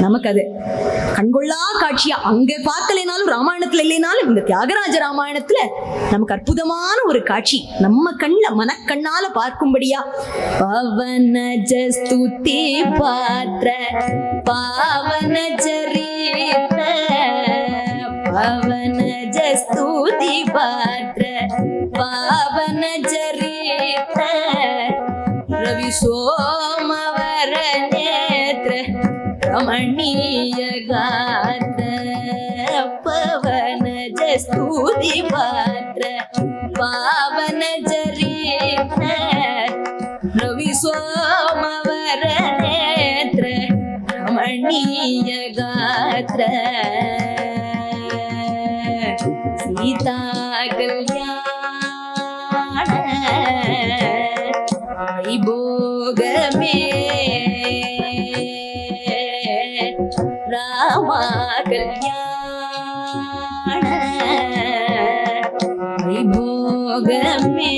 நமக்கு அது கண்கொள்ளா காட்சியா. அங்க பார்க்கலைனாலும் ராமாயணத்துல இல்லைனாலும் இந்த தியாகராஜ ராமாயணத்துல நமக்கு அற்புதமான ஒரு காட்சி நம்ம கண்ல மனக்கண்ணால பார்க்கும்படியா. பவனஜ ஸ்துதி பாத்ர பாவன சரித பவனஜ ஸ்துதி பாத்ர பாவன சரித ரவி சோமவர நேத்ர ரமணீய காத்ர பவனஜ ஸ்துதி பாத்ர பாவன சரித ரவி சோமவர நேத்ர ரமணீய காத்ர சீதா கல்யாண வைபோகமே ராமா கல்யாண வைபோகமே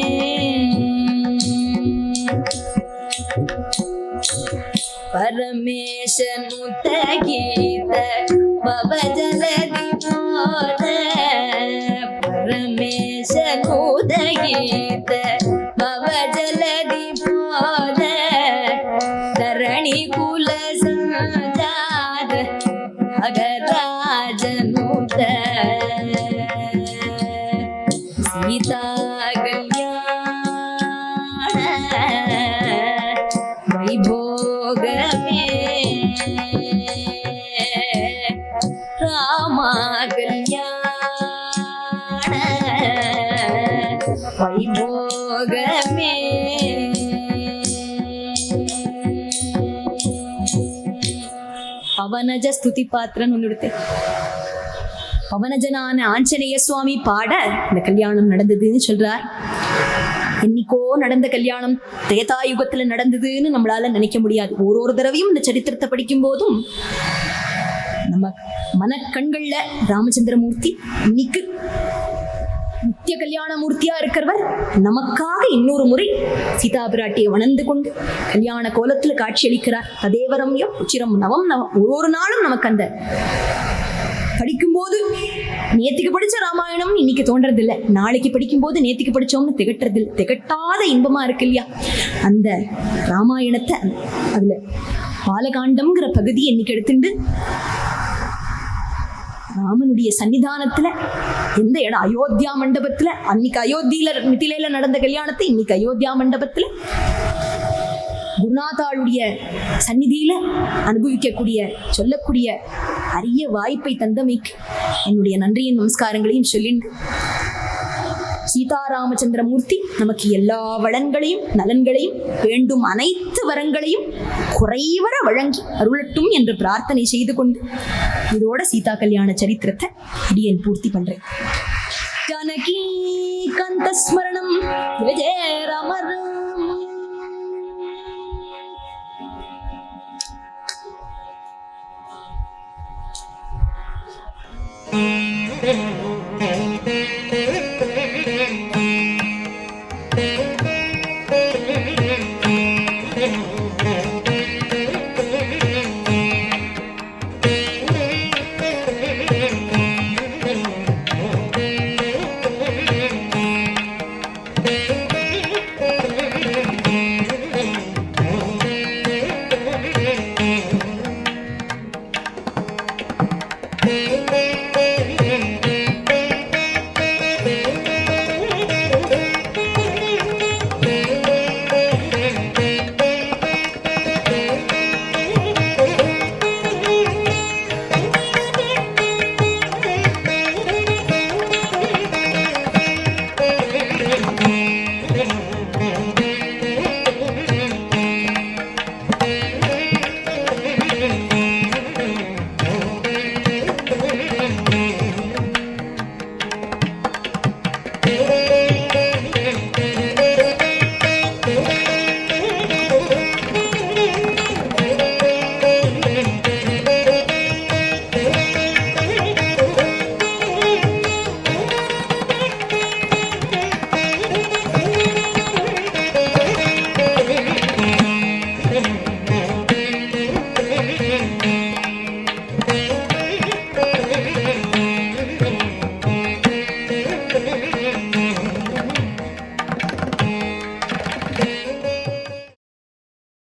ராஜனுத சீதா கல்யாண வைபோகமே ராமா கல்யாண வைபோகமே. ಪವನಜ ಸ್ತುತಿ ಪಾತ್ರನ್ ಒಂದಿಡುತ್ತೆ. பவனஜனான ஆஞ்சநேய சுவாமி பாட இந்த கல்யாணம் நடந்ததுன்னு சொல்றார். என்னைக்கோ நடந்த கல்யாணம் திரேதாயுகத்துல நடந்ததுன்னு நம்மளால நினைக்க முடியாது. ஒரு தடவையும் இந்த சரித்திரத்தை படிக்கும் போதும் நம்ம மனக்கண்கள்ல ராமச்சந்திரமூர்த்தி இன்னைக்கு நித்திய கல்யாண மூர்த்தியா இருக்கிறவர் நமக்காக இன்னொரு முறை சீதா பிராட்டியை வணந்து கொண்டு கல்யாண கோலத்துல காட்சி அளிக்கிறார். ததேவரம்யம் உச்சிரம் நவம் நவம். ஒரு நாளும் நமக்கு அந்த படிக்கும்போது நேத்திக்கு படிச்ச ராமாயணம் இன்னைக்கு தோன்றது இல்லை, நாளைக்கு படிக்கும்போது நேத்திக்கு படிச்சோம்னு திகட்டுறது இல்லை. திகட்டாத இன்பமா இருக்கு இல்லையா அந்த ராமாயணத்தை. அதுல பாலகாண்டம்ங்கிற பகுதியை இன்னைக்கு எடுத்துட்டு ராமனுடைய சன்னிதானத்துல எந்த இடம் அயோத்தியா மண்டபத்துல, அன்னைக்கு அயோத்தியில மிதிலையில நடந்த கல்யாணத்தை இன்னைக்கு அயோத்தியா மண்டபத்துல குருநாதாளுடைய சந்நிதியில அனுபவிக்கக்கூடிய சொல்லக்கூடிய அரிய வாய்ப்பை தந்தமைக்கு என்னுடைய நன்றியின் நமஸ்காரங்களையும் சொல்லிண்டு சீதாராமச்சந்திரமூர்த்தி நமக்கு எல்லா வளங்களையும் நலன்களையும் வேண்டும் அனைத்து வரங்களையும் குறைவர வழங்கி அருளட்டும் என்று பிரார்த்தனை செய்து கொண்டு இதோட சீதா கல்யாண சரித்திரத்தை அடியேன் பூர்த்தி பண்றேன். ஜானகி காந்த ஸ்மரணம் ஜெய ஜெய ராம ராம.